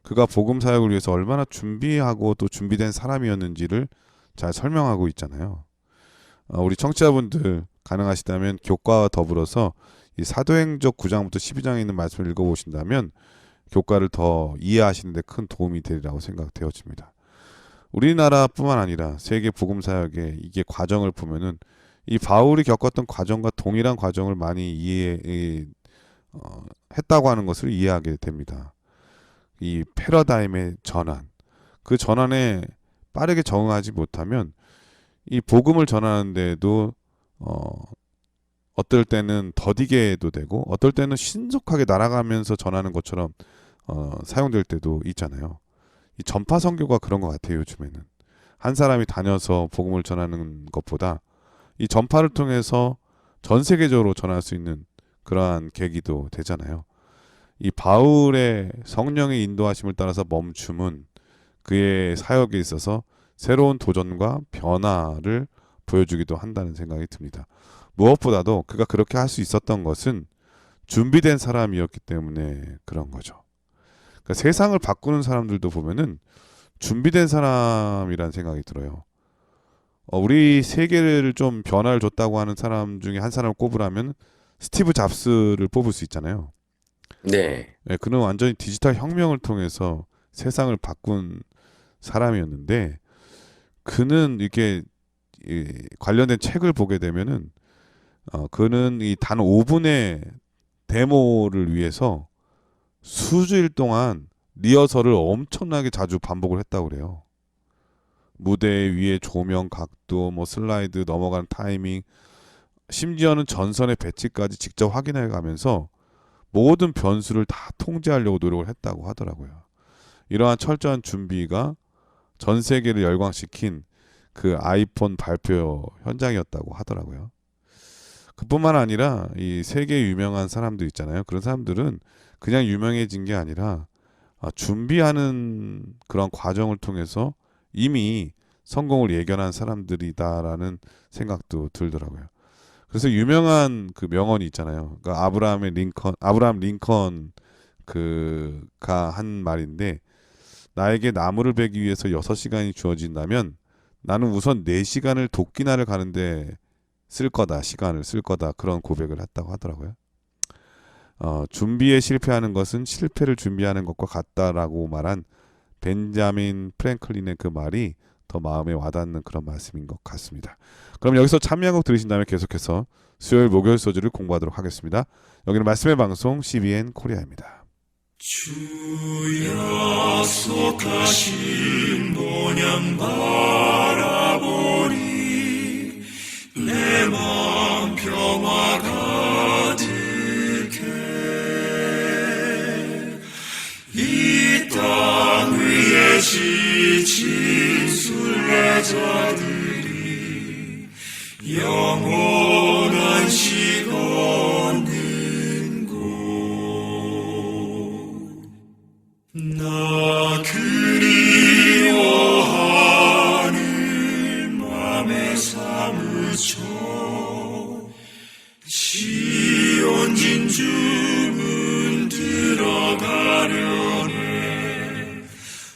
그가 복음 사역을 위해서 얼마나 준비하고 또 준비된 사람이었는지를 잘 설명하고 있잖아요. 우리 청취자분들 가능하시다면 교과와 더불어서 이 사도행적 9장부터 12장에 있는 말씀을 읽어보신다면 교과를 더 이해하시는 데 큰 도움이 되리라고 생각되어집니다. 우리나라뿐만 아니라 세계 복음 사역의 이게 과정을 보면은 이 바울이 겪었던 과정과 동일한 과정을 많이 했다고 하는 것을 이해하게 됩니다. 이 패러다임의 전환, 그 전환에 빠르게 적응하지 못하면 이 복음을 전하는데도 어떨 때는 더디게도 되고 어떨 때는 신속하게 날아가면서 전하는 것처럼 사용될 때도 있잖아요. 이 전파 선교가 그런 것 같아요. 요즘에는 한 사람이 다녀서 복음을 전하는 것보다 이 전파를 통해서 전 세계적으로 전할 수 있는 그러한 계기도 되잖아요. 이 바울의 성령의 인도하심을 따라서 멈춤은 그의 사역에 있어서 새로운 도전과 변화를 보여주기도 한다는 생각이 듭니다. 무엇보다도 그가 그렇게 할 수 있었던 것은 준비된 사람이었기 때문에 그런 거죠. 그러니까 세상을 바꾸는 사람들도 보면은 준비된 사람이란 생각이 들어요. 우리 세계를 좀 변화를 줬다고 하는 사람 중에 한 사람을 꼽으라면 스티브 잡스를 뽑을 수 있잖아요. 네. 네, 그는 완전히 디지털 혁명을 통해서 세상을 바꾼 사람이었는데 그는 이렇게 관련된 책을 보게 되면은 그는 이 단 5분의 데모를 위해서 수주일 동안 리허설을 엄청나게 자주 반복을 했다고 그래요. 무대 위에 조명 각도, 뭐 슬라이드 넘어가는 타이밍, 심지어는 전선의 배치까지 직접 확인해 가면서 모든 변수를 다 통제하려고 노력을 했다고 하더라고요. 이러한 철저한 준비가 전 세계를 열광시킨 그 아이폰 발표 현장이었다고 하더라고요. 그뿐만 아니라 이 세계 유명한 사람들 있잖아요. 그런 사람들은 그냥 유명해진 게 아니라 준비하는 그런 과정을 통해서 이미 성공을 예견한 사람들이다라는 생각도 들더라고요. 그래서 유명한 그 명언이 있잖아요. 그러니까 아브라함 링컨 그가 한 말인데 나에게 나무를 베기 위해서 6시간이 주어진다면 나는 우선 4시간을 도끼나를 가는데 시간을 쓸 거다. 그런 고백을 했다고 하더라고요. 준비에 실패하는 것은 실패를 준비하는 것과 같다라고 말한 벤자민 프랭클린의 그 말이 더 마음에 와닿는 그런 말씀인 것 같습니다. 그럼 여기서 참여곡 들으신 다음에 계속해서 수요일 목요일 소주를 공부하도록 하겠습니다. 여기는 말씀의 방송 CBN 코리아입니다. 주 약속하신 본향 바라보니 내 마음 평화 가득해 이 땅 위에 지친 순례자들이 영원한 식 얻는 곳 나 그리워하는 맘에 사무쳐 시온 진주문 들어가려네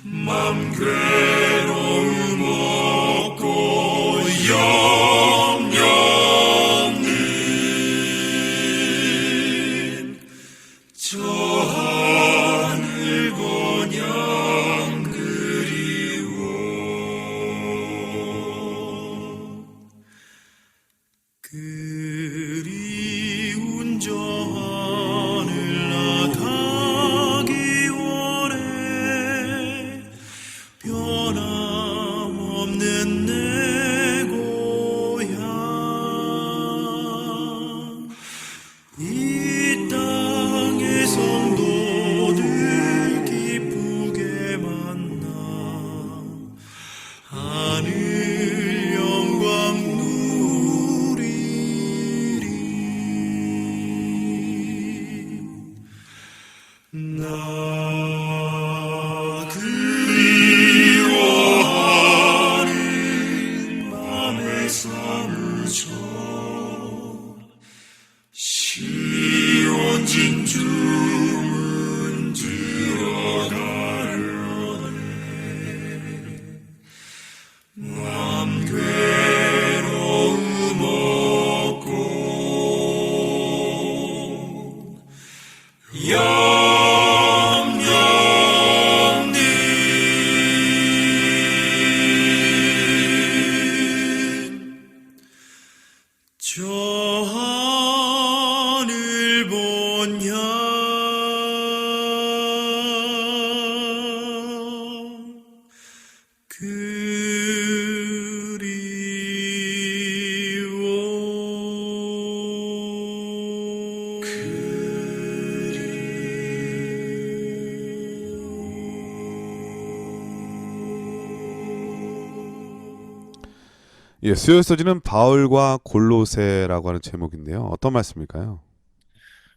맘 괴로움 없고 영영는 저 하늘 고냥 그리워 그리운 저 하늘 나가기 원해 변함없는 내 고향 이 땅의 성도들 기쁘게 예, 수요일 서지는 바울과 골로새라고 하는 제목인데요. 어떤 말씀일까요?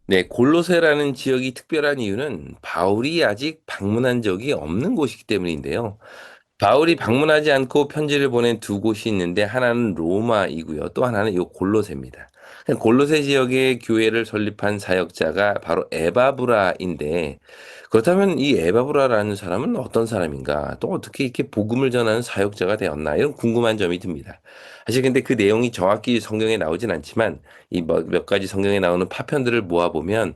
네, 골로새라는 지역이 특별한 이유는 바울이 아직 방문한 적이 없는 곳이기 때문인데요. 바울이 방문하지 않고 편지를 보낸 두 곳이 있는데 하나는 로마이고요. 또 하나는 요 골로새입니다. 골로새 지역의 교회를 설립한 사역자가 바로 에바브라인데 그렇다면 이 에바브라라는 사람은 어떤 사람인가? 또 어떻게 이렇게 복음을 전하는 사역자가 되었나? 이런 궁금한 점이 듭니다. 사실 근데 그 내용이 정확히 성경에 나오진 않지만 이 몇 가지 성경에 나오는 파편들을 모아보면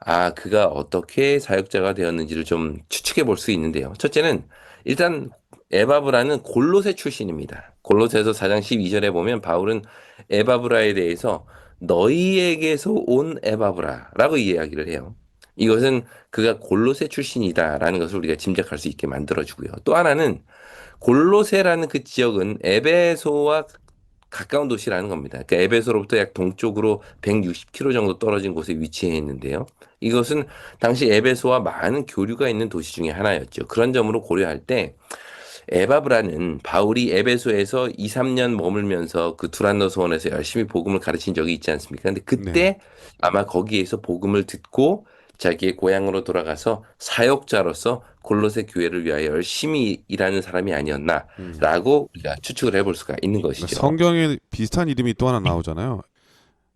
아, 그가 어떻게 사역자가 되었는지를 좀 추측해 볼 수 있는데요. 첫째는 일단 에바브라는 골로새 출신입니다. 골로새서 4장 12절에 보면 바울은 에바브라에 대해서 너희에게서 온 에바브라라고 이야기를 해요. 이것은 그가 골로새 출신이다라는 것을 우리가 짐작할 수 있게 만들어주고요. 또 하나는 골로새라는 그 지역은 에베소와 가까운 도시라는 겁니다. 그러니까 에베소로부터 약 동쪽으로 160km 정도 떨어진 곳에 위치해 있는데요. 이것은 당시 에베소와 많은 교류가 있는 도시 중에 하나였죠. 그런 점으로 고려할 때 에바브라는 바울이 에베소에서 2, 3년 머물면서 그 두란노 소원에서 열심히 복음을 가르친 적이 있지 않습니까? 근데 네. 그때 아마 거기에서 복음을 듣고 자기의 고향으로 돌아가서 사역자로서 골로새 교회를 위하여 열심히 일하는 사람이 음. 아니었나라고 우리가 추측을 해볼 수가 있는 그러니까 것이죠. 성경에 비슷한 이름이 또 하나 나오잖아요.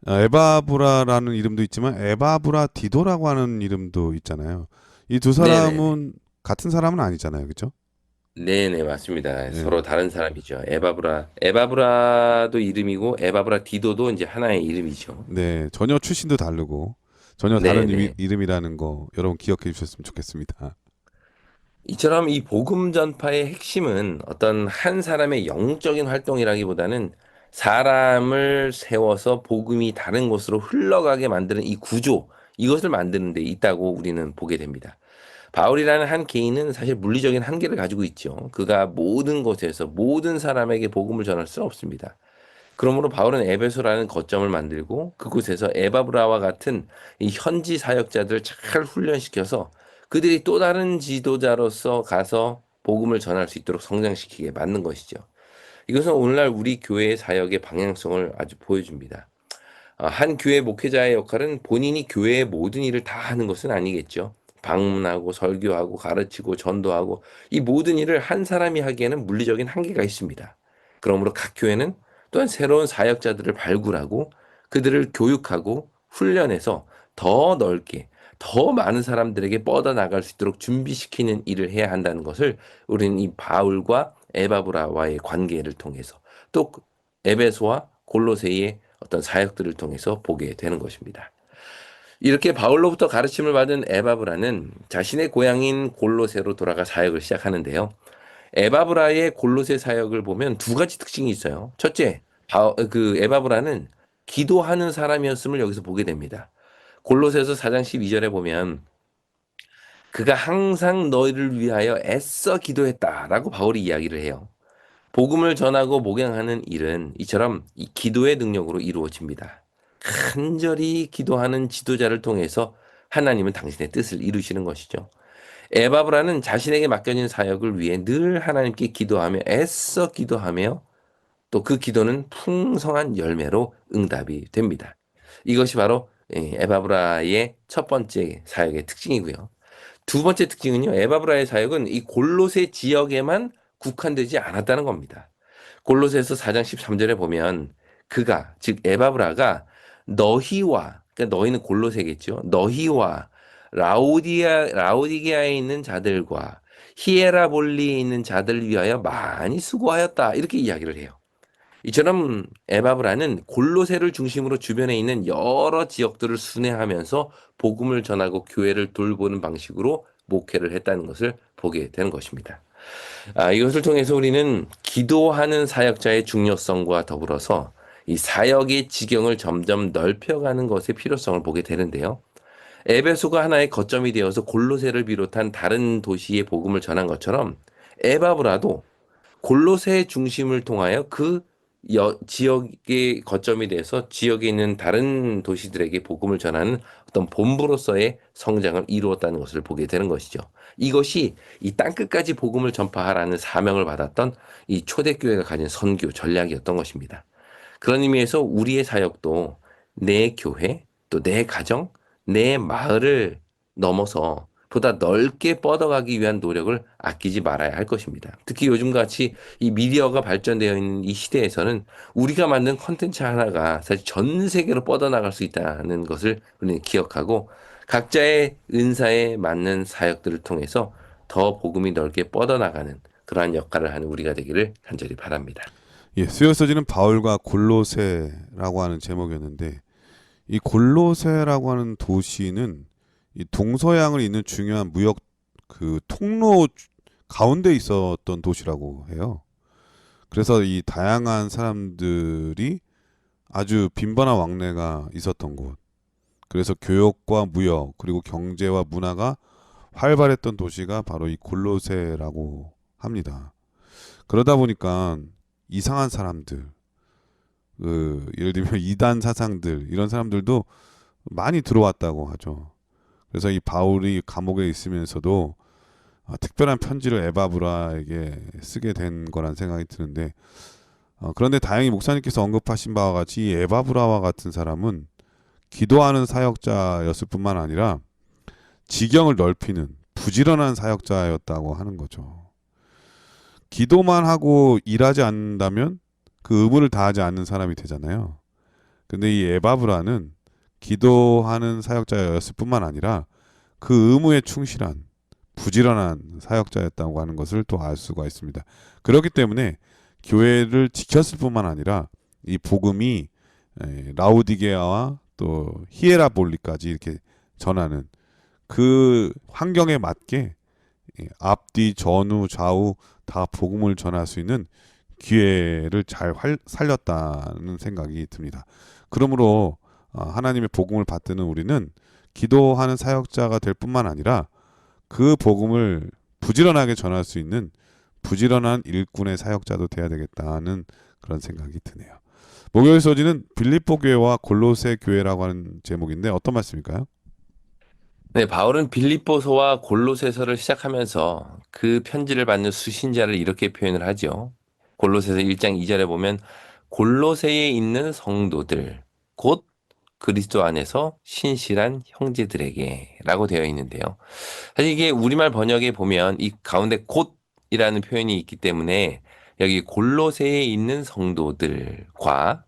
에바브라라는 이름도 있지만 에바브라 디도라고 하는 이름도 있잖아요. 이 두 네네네. 사람은 같은 사람은 아니잖아요. 그죠? 네네, 맞습니다. 예. 서로 다른 사람이죠. 에바브라도 이름이고, 에바브라 디도도 이제 하나의 이름이죠. 네. 전혀 출신도 다르고 전혀 다른 네네. 이름이라는 거 여러분 기억해 주셨으면 좋겠습니다. 이처럼 이 복음 전파의 핵심은 어떤 한 사람의 영적인 활동이라기보다는 사람을 세워서 복음이 다른 곳으로 흘러가게 만드는 이 구조, 이것을 만드는 데 있다고 우리는 보게 됩니다. 바울이라는 한 개인은 사실 물리적인 한계를 가지고 있죠. 그가 모든 곳에서 모든 사람에게 복음을 전할 수 없습니다. 그러므로 바울은 에베소라는 거점을 만들고 그곳에서 에바브라와 같은 이 현지 사역자들을 잘 훈련시켜서 그들이 또 다른 지도자로서 가서 복음을 전할 수 있도록 성장시키게 만든 것이죠. 이것은 오늘날 우리 교회의 사역의 방향성을 아주 보여줍니다. 한 교회 목회자의 역할은 본인이 교회의 모든 일을 다 하는 것은 아니겠죠. 방문하고 설교하고 가르치고 전도하고 이 모든 일을 한 사람이 하기에는 물리적인 한계가 있습니다. 그러므로 각 교회는 또한 새로운 사역자들을 발굴하고 그들을 교육하고 훈련해서 더 넓게 더 많은 사람들에게 뻗어나갈 수 있도록 준비시키는 일을 해야 한다는 것을 우리는 이 바울과 에바브라와의 관계를 통해서 또 에베소와 골로새의 어떤 사역들을 통해서 보게 되는 것입니다. 이렇게 바울로부터 가르침을 받은 에바브라는 자신의 고향인 골로새로 돌아가 사역을 시작하는데요. 에바브라의 골로새 사역을 보면 두 가지 특징이 있어요. 첫째, 그 에바브라는 기도하는 사람이었음을 여기서 보게 됩니다. 골로새서 4장 12절에 보면 그가 항상 너희를 위하여 애써 기도했다라고 바울이 이야기를 해요. 복음을 전하고 목양하는 일은 이처럼 이 기도의 능력으로 이루어집니다. 간절히 기도하는 지도자를 통해서 하나님은 당신의 뜻을 이루시는 것이죠. 에바브라는 자신에게 맡겨진 사역을 위해 늘 하나님께 기도하며 애써 기도하며 또 그 기도는 풍성한 열매로 응답이 됩니다. 이것이 바로 에바브라의 첫 번째 사역의 특징이고요. 두 번째 특징은요. 에바브라의 사역은 이 골로새 지역에만 국한되지 않았다는 겁니다. 골로새서 4장 13절에 보면 그가 즉 에바브라가 너희와 그러니까 너희는 골로새겠죠. 너희와 라오디게아에 있는 자들과 히에라볼리에 있는 자들을 위하여 많이 수고하였다. 이렇게 이야기를 해요. 이처럼 에바브라는 골로새를 중심으로 주변에 있는 여러 지역들을 순회하면서 복음을 전하고 교회를 돌보는 방식으로 목회를 했다는 것을 보게 되는 것입니다. 이것을 통해서 우리는 기도하는 사역자의 중요성과 더불어서 이 사역의 지경을 점점 넓혀가는 것의 필요성을 보게 되는데요. 에베소가 하나의 거점이 되어서 골로새를 비롯한 다른 도시의 복음을 전한 것처럼 에바브라도 골로새 중심을 통하여 그 지역의 거점이 돼서 지역에 있는 다른 도시들에게 복음을 전하는 어떤 본부로서의 성장을 이루었다는 것을 보게 되는 것이죠. 이것이 이 땅끝까지 복음을 전파하라는 사명을 받았던 이 초대교회가 가진 선교 전략이었던 것입니다. 그런 의미에서 우리의 사역도 내 교회, 또 내 가정, 내 마을을 넘어서 보다 넓게 뻗어가기 위한 노력을 아끼지 말아야 할 것입니다. 특히 요즘같이 이 미디어가 발전되어 있는 이 시대에서는 우리가 만든 컨텐츠 하나가 사실 전 세계로 뻗어나갈 수 있다는 것을 우리는 기억하고 각자의 은사에 맞는 사역들을 통해서 더 복음이 넓게 뻗어나가는 그러한 역할을 하는 우리가 되기를 간절히 바랍니다. 예, 쓰여서지는 바울과 골로새라고 하는 제목이었는데 이 골로새라고 하는 도시는 이 동서양을 잇는 중요한 무역 그 통로 가운데 있었던 도시라고 해요. 그래서 이 다양한 사람들이 아주 빈번한 왕래가 있었던 곳. 그래서 교역과 무역 그리고 경제와 문화가 활발했던 도시가 바로 이 골로새라고 합니다. 그러다 보니까 이상한 사람들, 예를 들면 이단 사상들 이런 사람들도 많이 들어왔다고 하죠. 그래서 이 바울이 감옥에 있으면서도 특별한 편지를 에바브라에게 쓰게 된 거란 생각이 드는데 그런데 다행히 목사님께서 언급하신 바와 같이 이 에바브라와 같은 사람은 기도하는 사역자였을 뿐만 아니라 지경을 넓히는 부지런한 사역자였다고 하는 거죠. 기도만 하고 일하지 않는다면 그 의무를 다하지 않는 사람이 되잖아요. 근데 이 에바브라는 기도하는 사역자였을 뿐만 아니라 그 의무에 충실한 부지런한 사역자였다고 하는 것을 또 알 수가 있습니다. 그렇기 때문에 교회를 지켰을 뿐만 아니라 이 복음이 라우디게아와 또 히에라볼리까지 이렇게 전하는 그 환경에 맞게 앞뒤 전후 좌우 다 복음을 전할 수 있는 기회를 잘 살렸다는 생각이 듭니다. 그러므로 하나님의 복음을 받드는 우리는 기도하는 사역자가 될 뿐만 아니라 그 복음을 부지런하게 전할 수 있는 부지런한 일꾼의 사역자도 돼야 되겠다는 그런 생각이 드네요. 목요일 소지는 빌립보 교회와 골로새 교회라고 하는 제목인데 어떤 말씀일까요? 네, 바울은 빌립보서와 골로새서를 시작하면서 그 편지를 받는 수신자를 이렇게 표현을 하죠. 골로새서 1장 2절에 보면 골로새에 있는 성도들 곧 그리스도 안에서 신실한 형제들에게라고 되어 있는데요. 사실 이게 우리말 번역에 보면 이 가운데 곧이라는 표현이 있기 때문에 여기 골로새에 있는 성도들과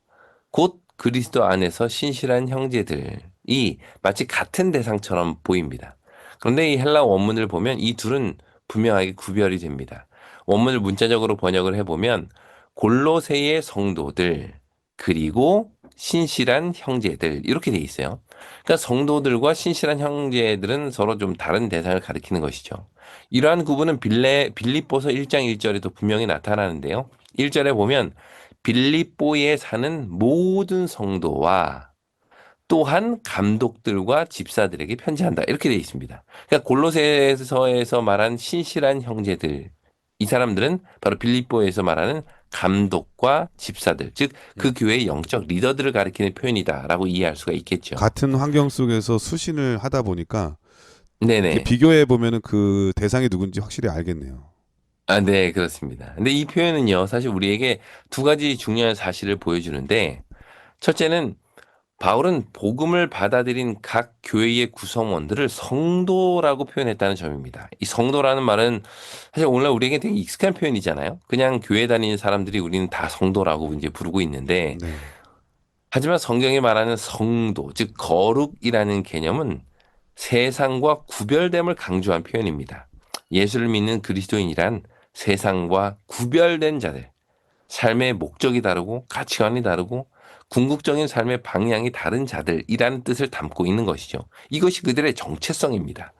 곧 그리스도 안에서 신실한 형제들이 마치 같은 대상처럼 보입니다. 그런데 이 헬라 원문을 보면 이 둘은 분명하게 구별이 됩니다. 원문을 문자적으로 번역을 해보면 골로새의 성도들 그리고 신실한 형제들 이렇게 돼 있어요. 그러니까 성도들과 신실한 형제들은 서로 좀 다른 대상을 가리키는 것이죠. 이러한 구분은 빌립보서 1장 1절에도 분명히 나타나는데요. 1절에 보면 빌립보에 사는 모든 성도와 또한 감독들과 집사들에게 편지한다. 이렇게 되어 있습니다. 그러니까 골로새서에서 말한 신실한 형제들, 이 사람들은 바로 빌립보에서 말하는 감독과 집사들, 즉 그 교회의 영적 리더들을 가리키는 표현이다라고 이해할 수가 있겠죠. 같은 환경 속에서 수신을 하다 보니까 네네. 비교해 보면은 그 대상이 누군지 확실히 알겠네요. 아, 네, 그렇습니다. 근데 이 표현은요, 사실 우리에게 두 가지 중요한 사실을 보여주는데, 첫째는 바울은 복음을 받아들인 각 교회의 구성원들을 성도라고 표현했다는 점입니다. 이 성도라는 말은 사실 오늘날 우리에게 되게 익숙한 표현이잖아요. 그냥 교회 다니는 사람들이 우리는 다 성도라고 이제 부르고 있는데, 네. 하지만 성경이 말하는 성도, 즉 거룩이라는 개념은 세상과 구별됨을 강조한 표현입니다. 예수를 믿는 그리스도인이란 세상과 구별된 자들, 삶의 목적이 다르고 가치관이 다르고 궁극적인 삶의 방향이 다른 자들이라는 뜻을 담고 있는 것이죠. 이것이 그들의 정체성입니다.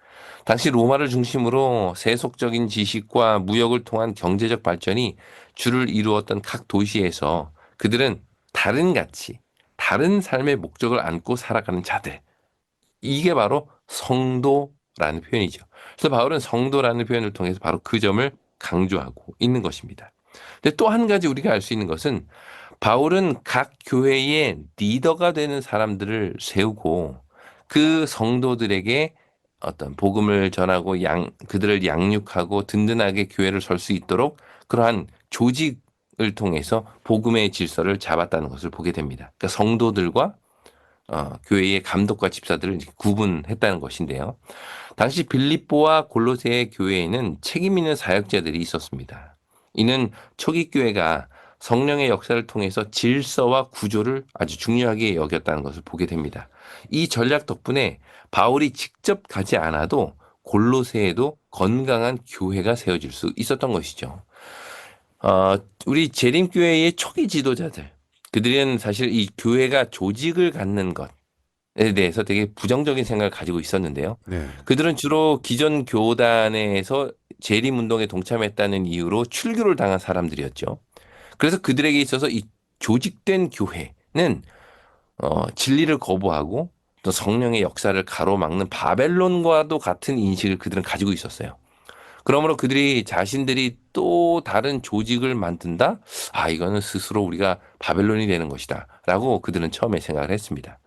당시 로마를 중심으로 세속적인 지식과 무역을 통한 경제적 발전이 주를 이루었던 각 도시에서 그들은 다른 가치, 다른 삶의 목적을 안고 살아가는 자들. 이게 바로 성도라는 표현이죠. 그래서 바울은 성도라는 표현을 통해서 바로 그 점을 강조하고 있는 것입니다. 근데 또 한 가지 우리가 알 수 있는 것은 바울은 각 교회의 리더가 되는 사람들을 세우고 그 성도들에게 어떤 복음을 전하고 그들을 양육하고 든든하게 교회를 설 수 있도록 그러한 조직을 통해서 복음의 질서를 잡았다는 것을 보게 됩니다. 그러니까 성도들과 교회의 감독과 집사들을 이렇게 구분했다는 것인데요. 당시 빌립보와 골로새 교회에는 책임 있는 사역자들이 있었습니다. 이는 초기 교회가 성령의 역사를 통해서 질서와 구조를 아주 중요하게 여겼다는 것을 보게 됩니다. 이 전략 덕분에 바울이 직접 가지 않아도 골로새에도 건강한 교회가 세워질 수 있었던 것이죠. 우리 재림교회의 초기 지도자들, 그들은 사실 이 교회가 조직을 갖는 것에 대해서 되게 부정적인 생각을 가지고 있었는데요. 네. 그들은 주로 기존 교단에서 재림운동에 동참했다는 이유로 출교를 당한 사람들이었죠. 그래서 그들에게 있어서 이 조직된 교회는 진리를 거부하고 또 성령의 역사를 가로막는 바벨론과도 같은 인식을 그들은 가지고 있었어요. 그러므로 그들이 자신들이 또 다른 조직을 만든다? 이거는 스스로 우리가 바벨론이 되는 것이다 라고 그들은 처음에 생각을 했습니다.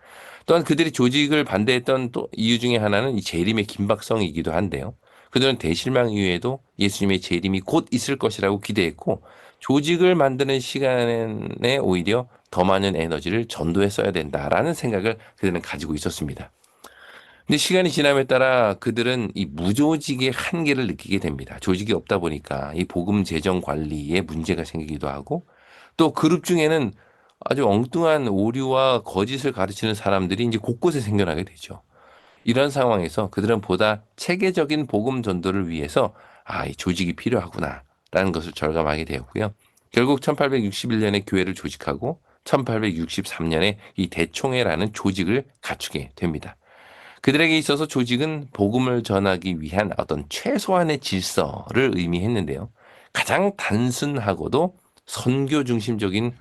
또한 그들이 조직을 반대했던 또 이유 중에 하나는 이 재림의 긴박성이기도 한데요. 그들은 대실망 이후에도 예수님의 재림이 곧 있을 것이라고 기대했고 조직을 만드는 시간에 오히려 더 많은 에너지를 전도에 써야 된다라는 생각을 그들은 가지고 있었습니다. 근데 시간이 지남에 따라 그들은 이 무조직의 한계를 느끼게 됩니다. 조직이 없다 보니까 이 복음 재정 관리에 문제가 생기기도 하고 또 그룹 중에는 아주 엉뚱한 오류와 거짓을 가르치는 사람들이 이제 곳곳에 생겨나게 되죠. 이런 상황에서 그들은 보다 체계적인 복음 전도를 위해서 이 조직이 필요하구나라는 것을 절감하게 되었고요. 결국 1861년에 교회를 조직하고 1863년에 이 대총회라는 조직을 갖추게 됩니다. 그들에게 있어서 조직은 복음을 전하기 위한 어떤 최소한의 질서를 의미했는데요. 가장 단순하고도 선교 중심적인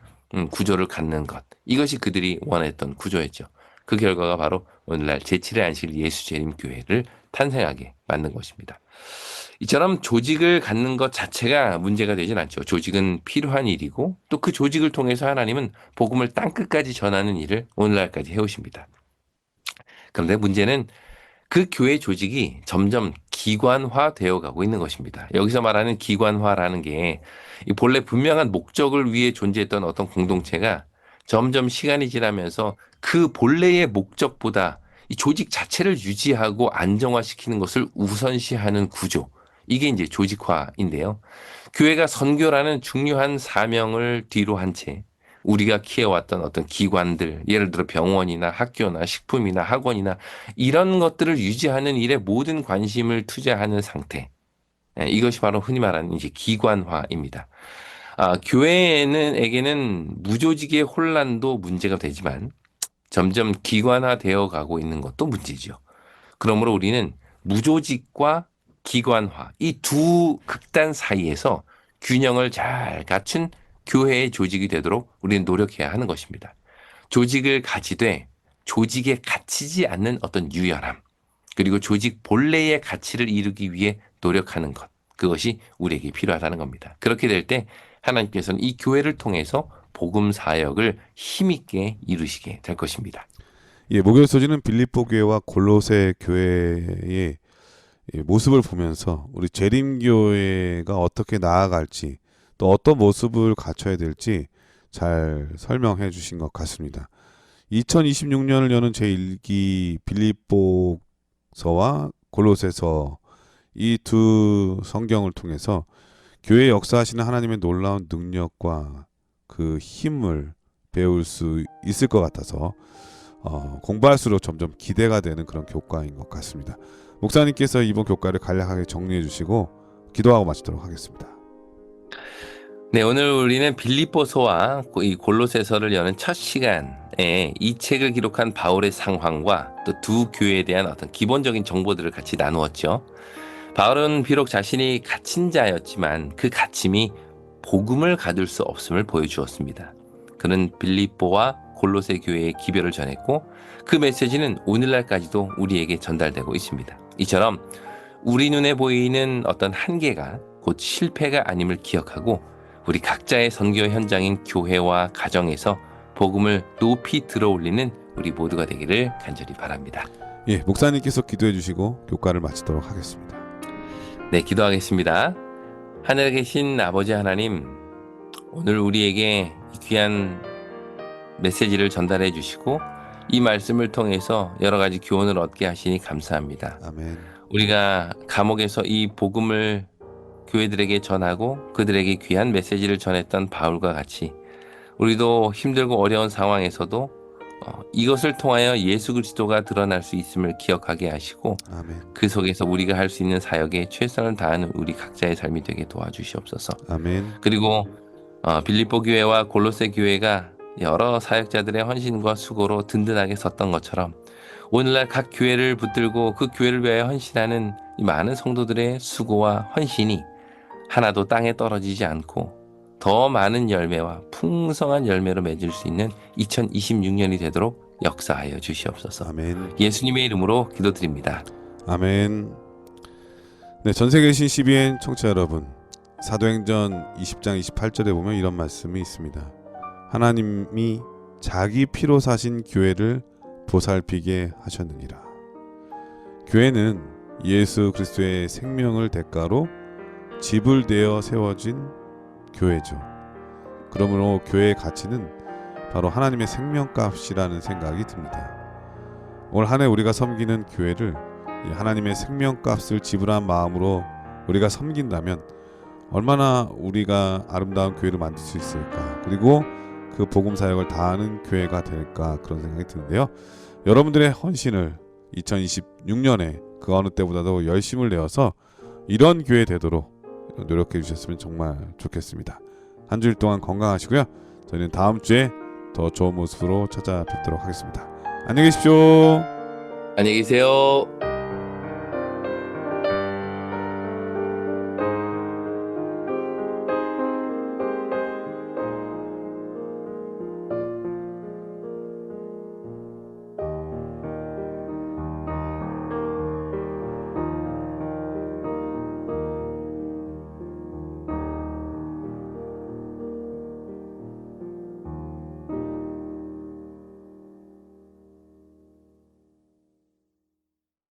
구조를 갖는 것. 이것이 그들이 원했던 구조였죠. 그 결과가 바로 오늘날 제7회 안식일 예수재림교회를 탄생하게 만든 것입니다. 이처럼 조직을 갖는 것 자체가 문제가 되진 않죠. 조직은 필요한 일이고 또 그 조직을 통해서 하나님은 복음을 땅끝까지 전하는 일을 오늘날까지 해오십니다. 그런데 문제는 그 교회 조직이 점점 기관화되어 가고 있는 것입니다. 여기서 말하는 기관화라는 게 본래 분명한 목적을 위해 존재했던 어떤 공동체가 점점 시간이 지나면서 그 본래의 목적보다 이 조직 자체를 유지하고 안정화시키는 것을 우선시하는 구조. 이게 이제 조직화인데요. 교회가 선교라는 중요한 사명을 뒤로 한 채 우리가 키워왔던 어떤 기관들, 예를 들어 병원이나 학교나 식품이나 학원이나 이런 것들을 유지하는 일에 모든 관심을 투자하는 상태. 이것이 바로 흔히 말하는 이제 기관화입니다. 교회에게는 무조직의 혼란도 문제가 되지만 점점 기관화되어 가고 있는 것도 문제죠. 그러므로 우리는 무조직과 기관화, 이 두 극단 사이에서 균형을 잘 갖춘 교회의 조직이 되도록 우리는 노력해야 하는 것입니다. 조직을 가지되 조직에 갇히지 않는 어떤 유연함, 그리고 조직 본래의 가치를 이루기 위해 노력하는 것, 그것이 우리에게 필요하다는 겁니다. 그렇게 될 때 하나님께서는 이 교회를 통해서 복음 사역을 힘있게 이루시게 될 것입니다. 예, 목요일 소지는 빌립보 교회와 골로새 교회의 모습을 보면서 우리 재림교회가 어떻게 나아갈지 또 어떤 모습을 갖춰야 될지 잘 설명해 주신 것 같습니다. 2026년을 여는 제1기 빌립보서와 골로새서 이 두 성경을 통해서 교회에 역사하시는 하나님의 놀라운 능력과 그 힘을 배울 수 있을 것 같아서 공부할수록 점점 기대가 되는 그런 교과인 것 같습니다. 목사님께서 이번 교과를 간략하게 정리해 주시고 기도하고 마치도록 하겠습니다. 네, 오늘 우리는 빌립보서와 이 골로새서를 여는 첫 시간에 이 책을 기록한 바울의 상황과 또 두 교회에 대한 어떤 기본적인 정보들을 같이 나누었죠. 바울은 비록 자신이 갇힌 자였지만 그 갇힘이 복음을 가둘 수 없음을 보여주었습니다. 그는 빌립보와 골로새 교회의 기별을 전했고 그 메시지는 오늘날까지도 우리에게 전달되고 있습니다. 이처럼 우리 눈에 보이는 어떤 한계가 곧 실패가 아님을 기억하고 우리 각자의 선교 현장인 교회와 가정에서 복음을 높이 들어올리는 우리 모두가 되기를 간절히 바랍니다. 예, 목사님께서 기도해 주시고 교과를 마치도록 하겠습니다. 네, 기도하겠습니다. 하늘에 계신 아버지 하나님, 오늘 우리에게 이 귀한 메시지를 전달해 주시고 이 말씀을 통해서 여러 가지 교훈을 얻게 하시니 감사합니다. 아멘. 우리가 감옥에서 이 복음을 교회들에게 전하고 그들에게 귀한 메시지를 전했던 바울과 같이 우리도 힘들고 어려운 상황에서도 이것을 통하여 예수 그리스도가 드러날 수 있음을 기억하게 하시고 아멘. 그 속에서 우리가 할 수 있는 사역에 최선을 다하는 우리 각자의 삶이 되게 도와주시옵소서. 아멘. 그리고 빌립보 교회와 골로새 교회가 여러 사역자들의 헌신과 수고로 든든하게 섰던 것처럼 오늘날 각 교회를 붙들고 그 교회를 위하여 헌신하는 이 많은 성도들의 수고와 헌신이 하나도 땅에 떨어지지 않고 더 많은 열매와 풍성한 열매로 맺을 수 있는 2026년이 되도록 역사하여 주시옵소서. 아멘. 예수님의 이름으로 기도드립니다. 아멘. 네, 전 세계 계신 CBN 청취자 여러분, 사도행전 20장 28절에 보면 이런 말씀이 있습니다. 하나님이 자기 피로 사신 교회를 보살피게 하셨느니라. 교회는 예수 그리스도의 생명을 대가로 집을 되어 세워진 교회죠. 그러므로 교회의 가치는 바로 하나님의 생명값이라는 생각이 듭니다. 올 한 해 우리가 섬기는 교회를 하나님의 생명값을 지불한 마음으로 우리가 섬긴다면 얼마나 우리가 아름다운 교회를 만들 수 있을까, 그리고 그 복음 사역을 다하는 교회가 될까, 그런 생각이 드는데요. 여러분들의 헌신을 2026년에 그 어느 때보다도 열심을 내어서 이런 교회 되도록 노력해 주셨으면 정말 좋겠습니다. 한 주일 동안 건강하시고요. 저희는 다음 주에 더 좋은 모습으로 찾아뵙도록 하겠습니다. 안녕히 계십시오. 안녕히 계세요.